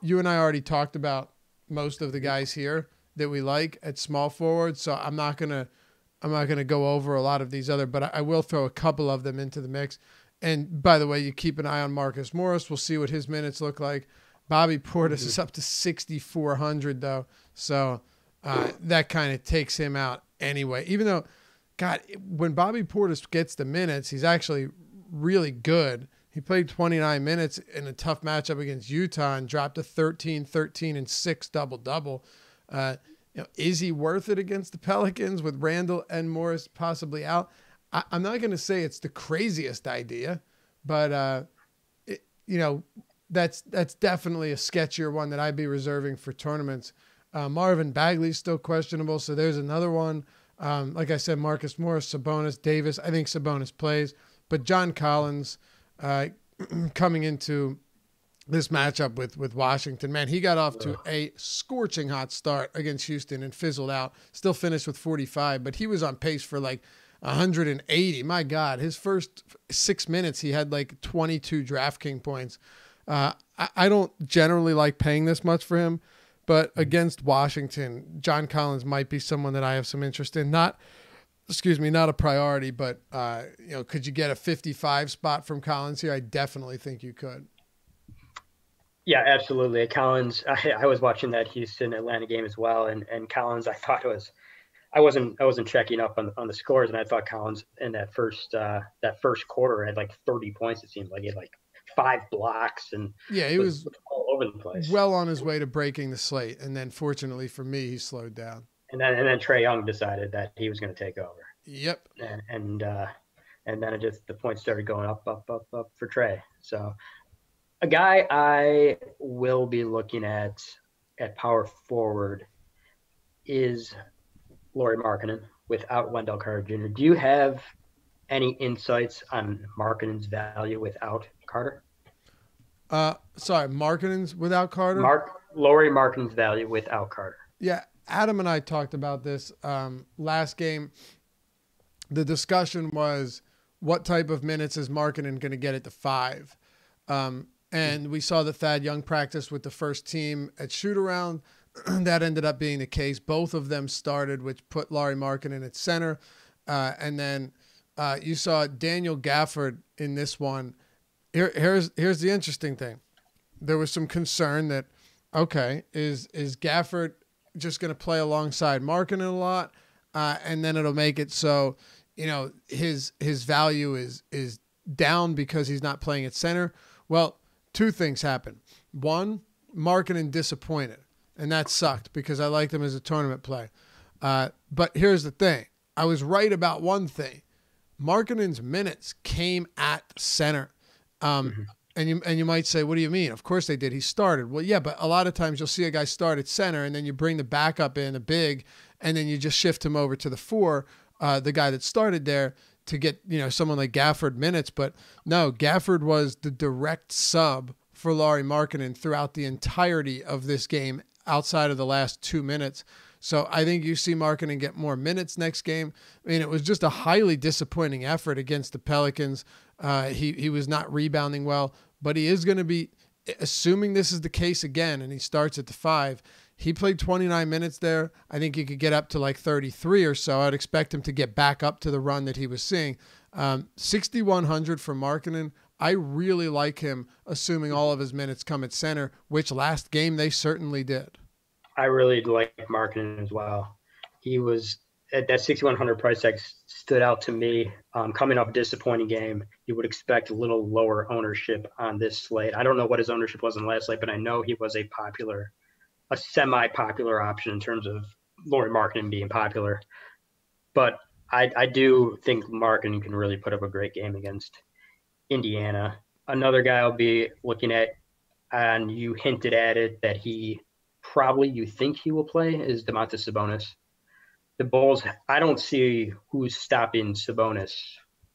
you and I already talked about most of the guys here that we like at small forward. So I'm not gonna go over a lot of these other, but I will throw a couple of them into the mix. And by the way, you keep an eye on Marcus Morris. We'll see what his minutes look like. Bobby Portis is up to 6,400 though. So that kind of takes him out anyway, even though, God, when Bobby Portis gets the minutes, he's actually really good. He played 29 minutes in a tough matchup against Utah and dropped a 13, and 6 double-double. Is he worth it against the Pelicans with Randall and Morris possibly out? I'm not going to say it's the craziest idea, but that's definitely a sketchier one that I'd be reserving for tournaments. Marvin Bagley's still questionable, so there's another one. Like I said, Marcus Morris, Sabonis, Davis. I think Sabonis plays, but John Collins coming into this matchup with Washington, man, he got off to a scorching hot start against Houston and fizzled out. Still finished with 45, but he was on pace for like 180. My God, his first 6 minutes, he had like 22 DraftKings points. I don't generally like paying this much for him, but against Washington, John Collins might be someone that I have some interest in. Not a priority, but could you get a 55 spot from Collins here? I definitely think you could. Yeah, absolutely. Collins, I was watching that Houston Atlanta game as well, and Collins, I thought I wasn't checking up on the scores, and I thought Collins in that first quarter had like 30 points. It seemed like he had like 5 blocks, and he was all over the place. Well on his way to breaking the slate, and then fortunately for me, he slowed down. And then Trey Young decided that he was going to take over. Yep. And then the points started going up for Trey. So a guy I will be looking at power forward is Lauri Markkanen without Wendell Carter Jr. Do you have any insights on Markkanen's value without Carter? Sorry, Markkanen's without Carter? Lauri Markkanen's value without Carter. Yeah, Adam and I talked about this last game. The discussion was what type of minutes is Markkanen going to get at the 5? And we saw that Thad Young practiced with the first team at shoot-around. That ended up being the case. Both of them started, which put Lauri Markkanen at center. And then you saw Daniel Gafford in this one. Here's the interesting thing. There was some concern that, okay, is Gafford just going to play alongside Markkanen a lot? And then it'll make it so, his value is down because he's not playing at center. Well, 2 things happened. One, Markkanen disappointed, and that sucked because I liked him as a tournament play. But here's the thing. I was right about one thing. Markkanen's minutes came at center. And you might say, what do you mean? Of course they did. He started. Well, yeah, but a lot of times you'll see a guy start at center, and then you bring the backup in, a big, and then you just shift him over to the 4, the guy that started there, to get someone like Gafford minutes. But no, Gafford was the direct sub for Lauri Markkanen throughout the entirety of this game outside of the last 2 minutes. So I think you see Markkanen get more minutes next game. I mean, it was just a highly disappointing effort against the Pelicans. He was not rebounding well, but he is going to be, assuming this is the case again and he starts at the 5, he played 29 minutes there. I think he could get up to like 33 or so. I'd expect him to get back up to the run that he was seeing. 6,100 for Markkanen. I really like him, assuming all of his minutes come at center, which last game they certainly did. I really like Markkanen as well. He was at that 6,100 price tag stood out to me. Coming off a disappointing game, you would expect a little lower ownership on this slate. I don't know what his ownership was in the last slate, but I know he was a semi-popular option in terms of Lauri Markkanen being popular. But I do think Markin can really put up a great game against Indiana. Another guy I'll be looking at, and you hinted at it, that you think he will play, is Domantas Sabonis. The Bulls, I don't see who's stopping Sabonis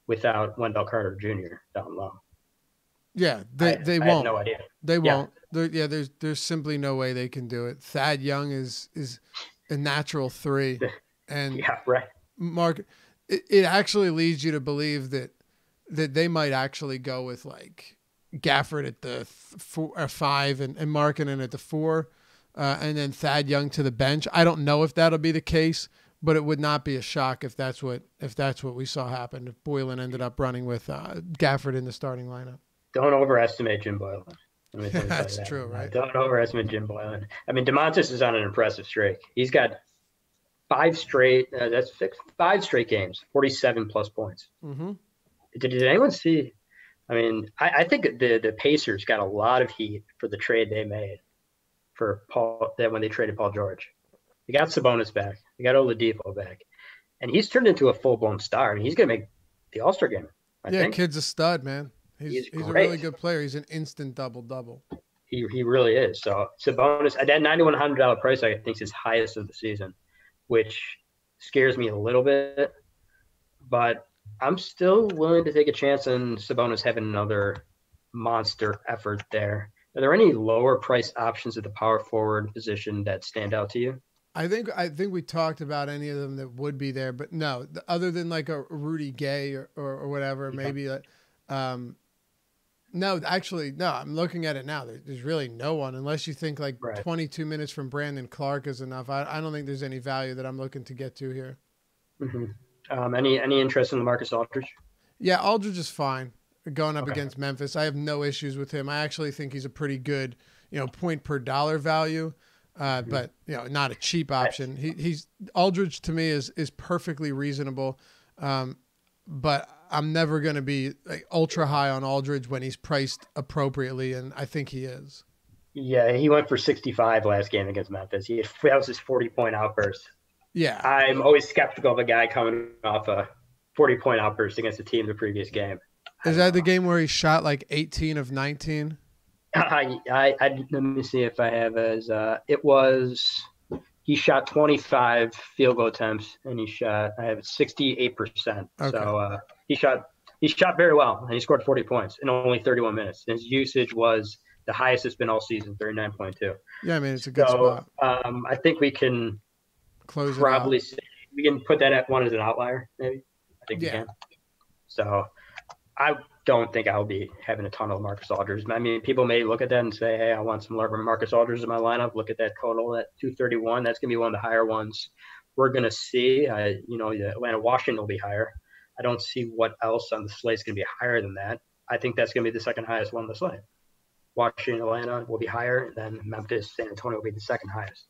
without Wendell Carter Jr. down low. Yeah, they I won't. have no idea. They won't. There's simply no way they can do it. Thad Young is a natural 3, and Yeah, right. Mark, it actually leads you to believe that they might actually go with like Gafford at the 5 and Markkanen at the 4, and then Thad Young to the bench. I don't know if that'll be the case, but it would not be a shock if that's what we saw happen. If Boylan ended up running with Gafford in the starting lineup. Don't overestimate Jim Boylan. That's true, right? Don't overestimate Jim Boylan. I mean, Domantas is on an impressive streak. He's got 5 straight. That's 5 straight games, 47+ points. Mm-hmm. Did anyone see? I mean, I think the Pacers got a lot of heat for the trade they made for Paul. That when they traded Paul George, they got Sabonis back, they got Oladipo back, and he's turned into a full-blown star. I mean, he's gonna make the All-Star game. I think. Kid's a stud, man. He's a really good player. He's an instant double-double. He really is. So Sabonis at that $9,100 price, I think is his highest of the season, which scares me a little bit. But I'm still willing to take a chance on Sabonis having another monster effort there. Are there any lower price options at the power forward position that stand out to you? I think we talked about any of them that would be there, but no, other than like a Rudy Gay or whatever, maybe. No, actually, no. I'm looking at it now. There's really no one, unless you think like 22 minutes from Brandon Clark is enough. I don't think there's any value that I'm looking to get to here. Mm-hmm. Any interest in LaMarcus Aldridge? Yeah, Aldridge is fine going up against Memphis. I have no issues with him. I actually think he's a pretty good, point per dollar value, but not a cheap option. He's Aldridge to me is perfectly reasonable, but I'm never going to be like ultra high on Aldridge when he's priced appropriately, and I think he is. Yeah, he went for 65 last game against Memphis. That was his 40-point outburst. Yeah. I'm always skeptical of a guy coming off a 40-point outburst against a team the previous game. Is that the game where he shot like 18 of 19? Let me see if I have as he shot 25 field goal attempts and I have 68%. Okay. So he shot very well and he scored 40 points in only 31 minutes. His usage was the highest it's been all season, 39.2. Yeah, I mean, it's a good spot. I think we can close probably say, we can put that at one as an outlier, maybe. I think we can. So I don't think I'll be having a ton of Marcus Aldridge. I mean, people may look at that and say, hey, I want some Marcus Aldridge in my lineup. Look at that total at 231. That's going to be one of the higher ones we're going to see. The Atlanta-Washington will be higher. I don't see what else on the slate is going to be higher than that. I think that's going to be the second highest one on the slate. Washington, Atlanta will be higher, and then Memphis, San Antonio will be the second highest.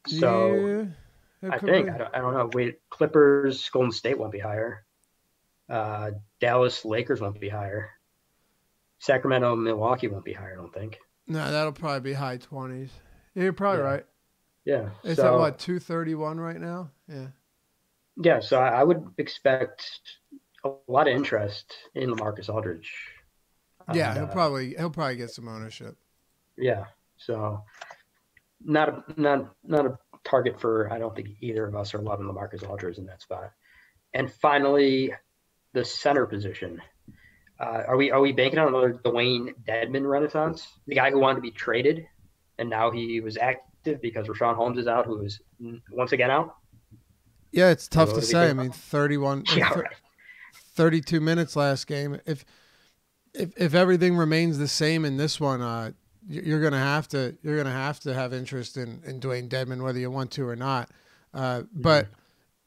So I don't know. Clippers, Golden State won't be higher. Dallas, Lakers won't be higher. Sacramento, Milwaukee won't be higher, I don't think. No, that'll probably be high 20s. Yeah, you're probably right. Yeah. It's at what, 231 right now? Yeah. Yeah, so I would expect a lot of interest in LaMarcus Aldridge. Yeah, he'll probably get some ownership. Yeah. So not a target for, I don't think either of us are loving LaMarcus Aldridge in that spot. And finally, the center position. Are we banking on another Dwayne Dedmon renaissance? The guy who wanted to be traded, and now he was active because Rashawn Holmes is out, who is once again out? Yeah, it's tough to say. I mean, 32 minutes last game. If everything remains the same in this one, you're gonna have to have interest in Dwayne Dedmon, whether you want to or not. But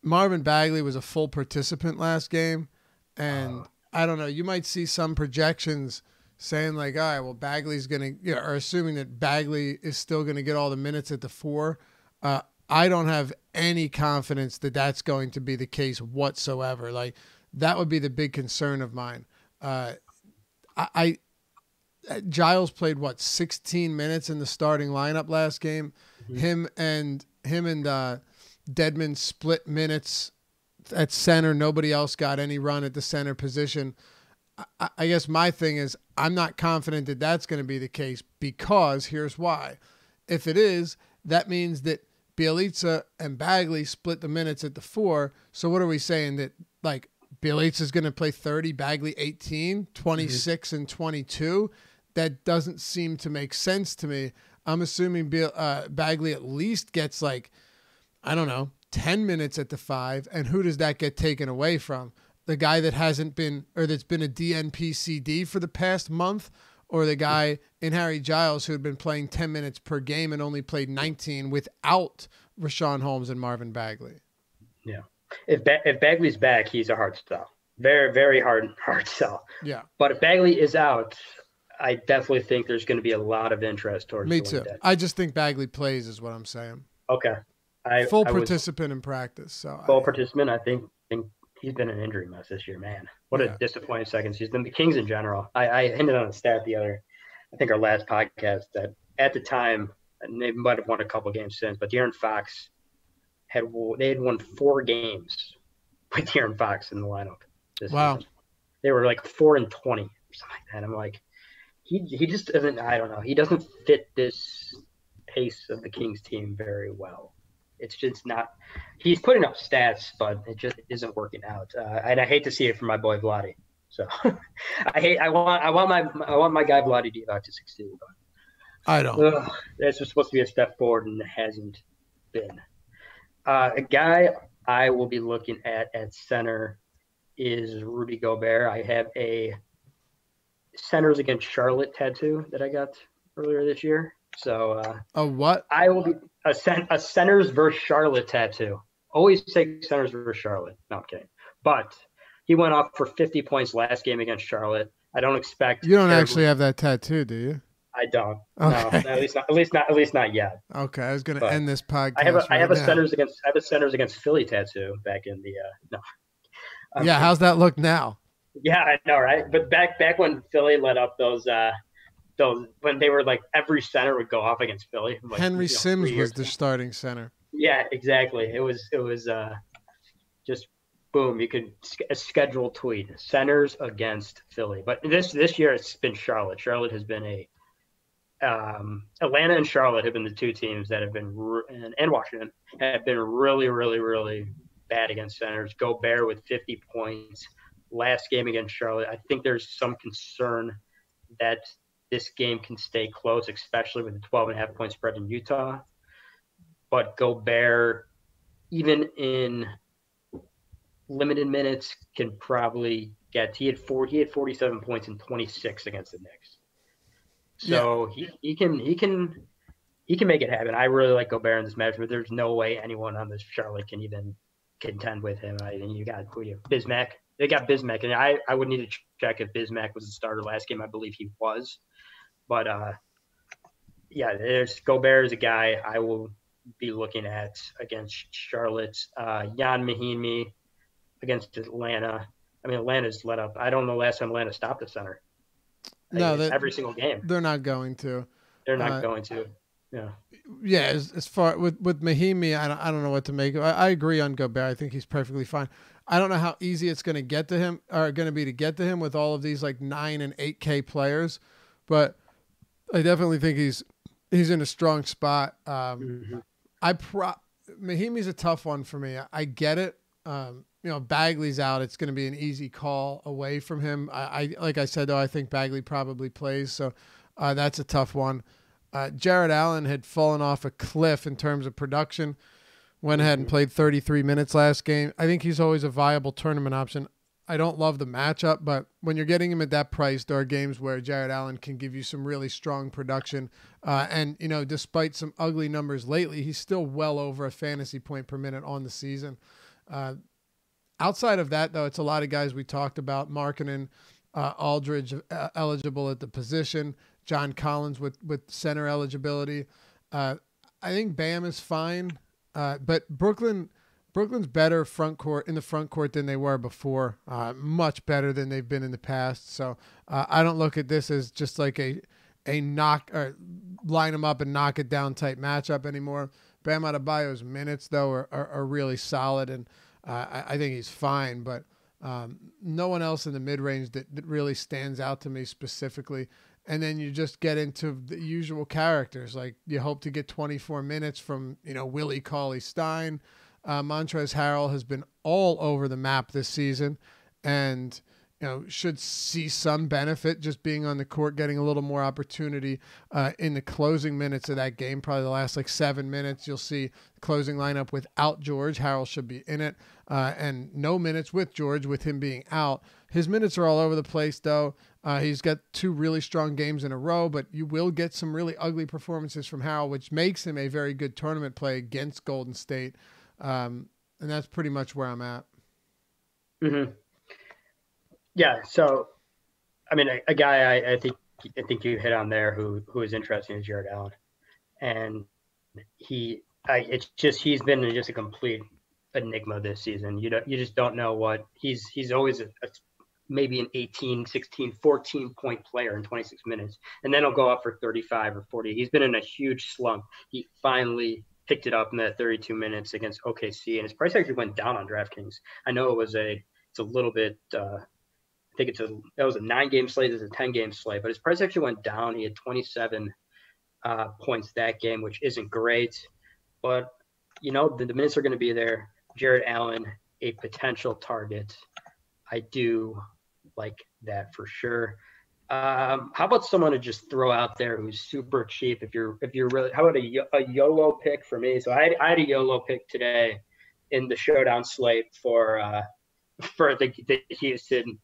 Marvin Bagley was a full participant last game, and I don't know. You might see some projections saying like, all right, well, Bagley's going to, or assuming that Bagley is still going to get all the minutes at the 4. I don't have any confidence that that's going to be the case whatsoever. Like, that would be the big concern of mine. Giles played 16 minutes in the starting lineup last game. Mm-hmm. Him and Dedmon split minutes at center. Nobody else got any run at the center position. I guess my thing is I'm not confident that that's going to be the case, because here's why. If it is, that means that Bjelica and Bagley split the minutes at the 4. So what are we saying? That like Bjelica is going to play 30, Bagley 18, 26 and 22? That doesn't seem to make sense to me. I'm assuming Bagley at least gets like, I don't know, 10 minutes at the 5. And who does that get taken away from? The guy that hasn't been, or that's been a DNP-CD for the past month, or the guy in Harry Giles who had been playing 10 minutes per game and only played 19 without Rashawn Holmes and Marvin Bagley? Yeah. If Bagley's back, he's a hard sell. Very, very hard sell. Yeah. But if Bagley is out, I definitely think there's going to be a lot of interest towards Me too. I just think Bagley plays is what I'm saying. Okay. Full participant in practice. So full participant. I think he's been an injury mess this year, man. What a disappointing second season. The Kings in general. I hinted on a stat I think our last podcast, that at the time, and they might have won a couple games since, but De'Aaron Fox had won 4 games with De'Aaron Fox in the lineup this season. They were like 4-20 or something like that. I'm like, he just doesn't. I don't know. He doesn't fit this pace of the Kings team very well. It's just not. He's putting up stats, but it just isn't working out. And I hate to see it for my boy Vlade. So I want my guy Vlade Divac to succeed. But I don't. That's just supposed to be a step forward, and it hasn't been. A guy I will be looking at center is Rudy Gobert. I have a centers against Charlotte tattoo that I got earlier this year. So a what? I will be a centers versus Charlotte tattoo. Always take centers versus Charlotte. No, I'm kidding. But he went off for 50 points last game against Charlotte. I don't expect. You don't actually have that tattoo, do you? I don't. Okay. No, at least not yet. Okay, I was going to end this podcast. I have a centers against Philly tattoo back in the no. Yeah, how's that look now? Yeah, I know, right? But back when Philly let up those when they were like every center would go off against Philly. Like, Henry Sims was the starting center. Yeah, exactly. It was just boom. You could a schedule tweet centers against Philly. But this year it's been Charlotte. Charlotte has been Atlanta and Charlotte have been the two teams that have been and Washington have been really, really, really bad against centers. Gobert with 50 points last game against Charlotte. I think there's some concern that this game can stay close, especially with the 12.5 point spread in Utah. But Gobert, even in limited minutes, can probably get. He had 47 points and 26 against the Knicks. So he can make it happen. I really like Gobert in this match, but there's no way anyone on this Charlotte can even contend with him. You got Bismack. They got Bismack, and I would need to check if Bismack was the starter last game. I believe he was. But, there's Gobert is a guy I will be looking at against Charlotte. Jan Mahinmi against Atlanta. I mean, Atlanta's let up. I don't know last time Atlanta stopped the center. Every single game. They're not going to. They're not going to. Yeah. Yeah, as far with Mahinmi, I don't know what to make of. I agree on Gobert. I think he's perfectly fine. I don't know how easy it's going to get to him, or going to be to get to him with all of these like 9 and 8K players, but I definitely think he's in a strong spot. Mahinmi's a tough one for me. I get it. Bagley's out. It's going to be an easy call away from him. I like I said though, I think Bagley probably plays, so that's a tough one. Jared Allen had fallen off a cliff in terms of production. Went ahead and played 33 minutes last game. I think he's always a viable tournament option. I don't love the matchup, but when you're getting him at that price, there are games where Jared Allen can give you some really strong production. And despite some ugly numbers lately, he's still well over a fantasy point per minute on the season. Outside of that, though, it's a lot of guys we talked about. Markkanen, Aldridge eligible at the position. John Collins with center eligibility. I think Bam is fine, but Brooklyn's better in the front court than they were before. Much better than they've been in the past. So I don't look at this as just like a knock or line them up and knock it down type matchup anymore. Bam Adebayo's minutes though are really solid, and I think he's fine, but no one else in the mid-range that really stands out to me specifically. And then you just get into the usual characters. Like you hope to get 24 minutes from, Willie Cauley-Stein. Montrezl Harrell has been all over the map this season and, should see some benefit just being on the court, getting a little more opportunity in the closing minutes of that game. Probably the last 7 minutes, you'll see the closing lineup without George. Harrell should be in it, and no minutes with George with him being out. His minutes are all over the place, though. He's got 2 really strong games in a row, but you will get some really ugly performances from Harrell, which makes him a very good tournament play against Golden State. And that's pretty much where I'm at. Mm-hmm. Yeah. So, I mean, a guy I think you hit on there who is interesting is Jared Allen, and he's been just a complete enigma this season. You just don't know what he's always maybe an 18, 16, 14 point player in 26 minutes, and then he'll go up for 35 or 40. He's been in a huge slump. He finally picked it up in that 32 minutes against OKC, and his price actually went down on DraftKings. I know it's a little bit. I think that was a 9-game slate. It's a 10-game slate, but his price actually went down. He had 27 points that game, which isn't great, but the minutes are going to be there. Jared Allen, a potential target. I do like that for sure. How about someone to just throw out there who's super cheap? If you're really, how about a YOLO pick for me? So I had a YOLO pick today in the showdown slate for the Houston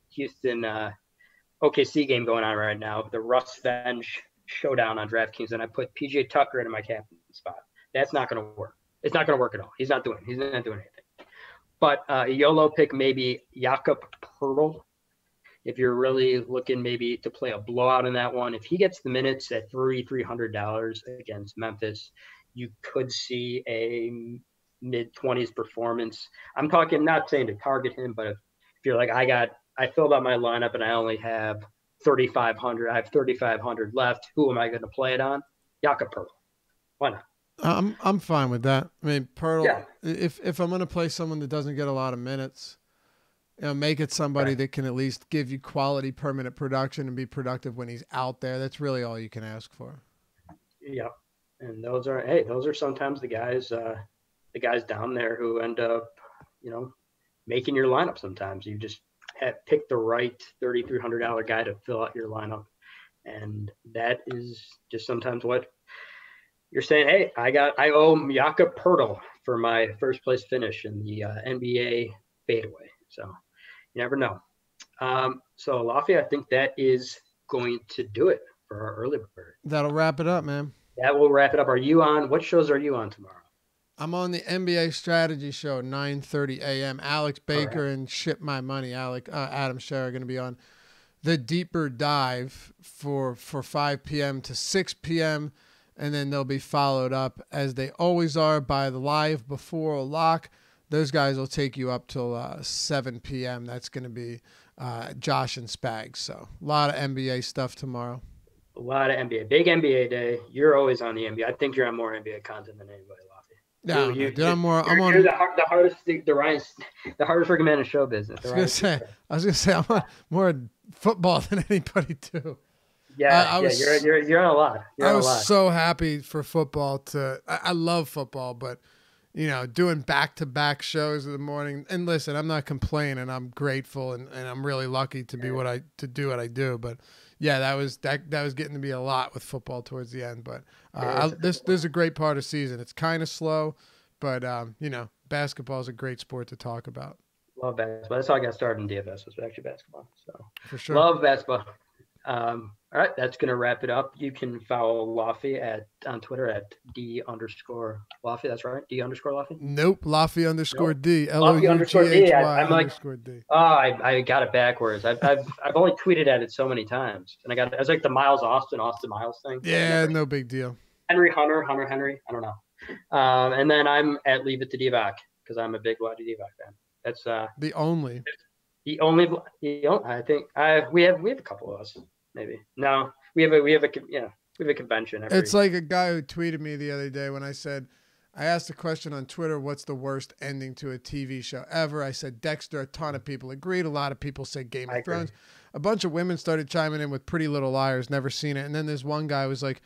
OKC game going on right now, the Russ Venge showdown on DraftKings, and I put PJ Tucker in my captain spot. That's not going to work. It's not going to work at all. He's not doing anything. But a YOLO pick, maybe Jakob Poeltl. If you're really looking maybe to play a blowout in that one, if he gets the minutes at $300 against Memphis, you could see a mid-20s performance. I'm talking, not saying to target him, but if you're like, I filled out my lineup and I only have 3,500. I have 3,500 left. Who am I going to play it on? Jakob Poeltl. Why not? I'm fine with that. I mean, Poeltl. Yeah. If I'm going to play someone that doesn't get a lot of minutes, make it somebody that can at least give you quality permanent production and be productive when he's out there. That's really all you can ask for. Yeah, and those are sometimes the guys down there who end up, making your lineup. Sometimes you just pick the right $3,300 guy to fill out your lineup, and that is just sometimes what you're saying. Hey, I owe Jakob Poeltl for my first place finish in the NBA fadeaway. So you never know. So Lafayette, I think that is going to do it for our early bird. That'll wrap it up, man. That will wrap it up. Are you on? What shows are you on tomorrow? I'm on the NBA Strategy Show, 9:30 a.m. Alex Baker and Ship My Money. Adam Scher are going to be on the Deeper Dive for 5 p.m. to 6 p.m. And then they'll be followed up, as they always are, by the Live Before Lock. Those guys will take you up till 7 p.m. That's going to be Josh and Spags. So a lot of NBA stuff tomorrow. A lot of NBA. Big NBA day. You're always on the NBA. I think you're on more NBA content than anybody, Lafayette. Yeah, You're the hardest working man in show business. I was gonna say I'm on more football than anybody too. Yeah, you're on a lot. I was so happy for football I love football, but doing back-to-back shows in the morning. And listen, I'm not complaining. I'm grateful and I'm really lucky to do what I do. But yeah, that was getting to be a lot with football towards the end. But this is a great part of season. It's kind of slow, but basketball is a great sport to talk about. Love basketball. That's how I got started in DFS, was actually basketball. So for sure, love basketball. All right, that's going to wrap it up. You can follow Laffy on Twitter at _Laffy. That's right, D_Laffy? Nope, Laffy _D. Laffy_D. I'm like, D. Oh, I got it backwards. I've only tweeted at it so many times, and I was like the Austin Miles thing. Yeah, no big deal. Henry. I don't know. And then I'm at Leave It to Divac because I'm a big Vlade Divac fan. That's the only. I think we have a couple of us. Maybe. No, we have a convention. It's like a guy who tweeted me the other day when I said I asked a question on Twitter, what's the worst ending to a TV show ever? I said Dexter. A ton of people agreed. A lot of people said Game of Thrones. A bunch of women started chiming in with Pretty Little Liars, never seen it. And then there's one guy who was like,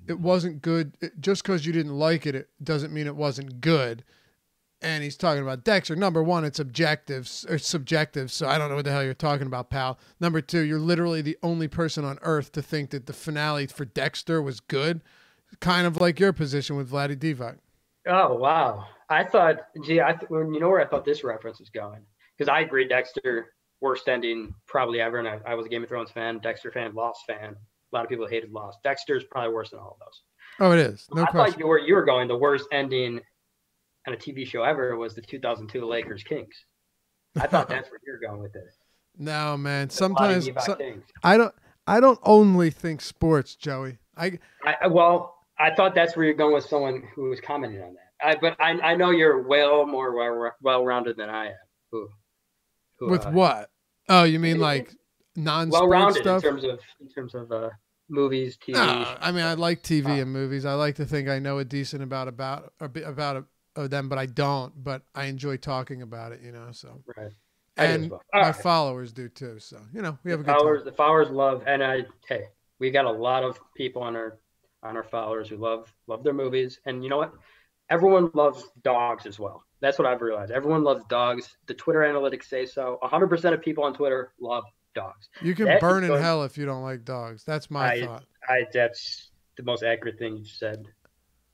it wasn't good. Just because you didn't like it, it doesn't mean it wasn't good. And he's talking about Dexter. Number one, it's subjective, so I don't know what the hell you're talking about, pal. Number two, you're literally the only person on earth to think that the finale for Dexter was good. Kind of like your position with Vladdy Divac. Oh, wow. I thought, you know where I thought this reference was going? Because I agree, Dexter, worst ending probably ever. And I was a Game of Thrones fan, Dexter fan, Lost fan. A lot of people hated Lost. Dexter's probably worse than all of those. Oh, it is. No question. I thought you were going, the worst ending on a TV show ever was the 2002 Lakers Kings. I thought that's where you're going with this. No, man. Sometimes I don't only think sports, Joey. I thought that's where you're going with someone who was commenting on that. But I know you're more well-rounded than I am. With what? Oh, you mean like non-sports well-rounded stuff? in terms of movies, TV. I mean, I like TV and movies. I like to think I know a decent about them, but I don't. But I enjoy talking about it, So right. And my followers do too. So we have a good time. The followers love, and we got a lot of people on our followers who love their movies, and you know what? Everyone loves dogs as well. That's what I've realized. Everyone loves dogs. The Twitter analytics say so. 100% of people on Twitter love dogs. You can burn in hell if you don't like dogs. That's my thought. That's the most accurate thing you said.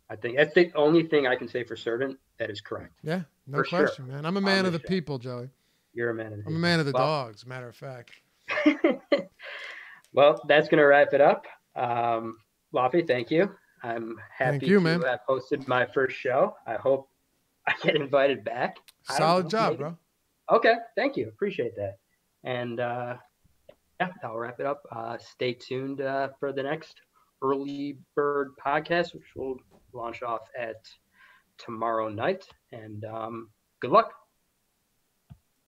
I think that's the only thing I can say for certain that is correct. Yeah, no question, man. I'm a man of the people, Joey. You're a man of the people. I'm a man of the dogs, matter of fact. Well, that's going to wrap it up. Laffy, thank you. I'm happy to have hosted my first show. I hope I get invited back. Solid job, bro. Okay, thank you. Appreciate that. And I'll wrap it up. Stay tuned for the next Early Bird podcast, which will launch off at tomorrow night. And good luck.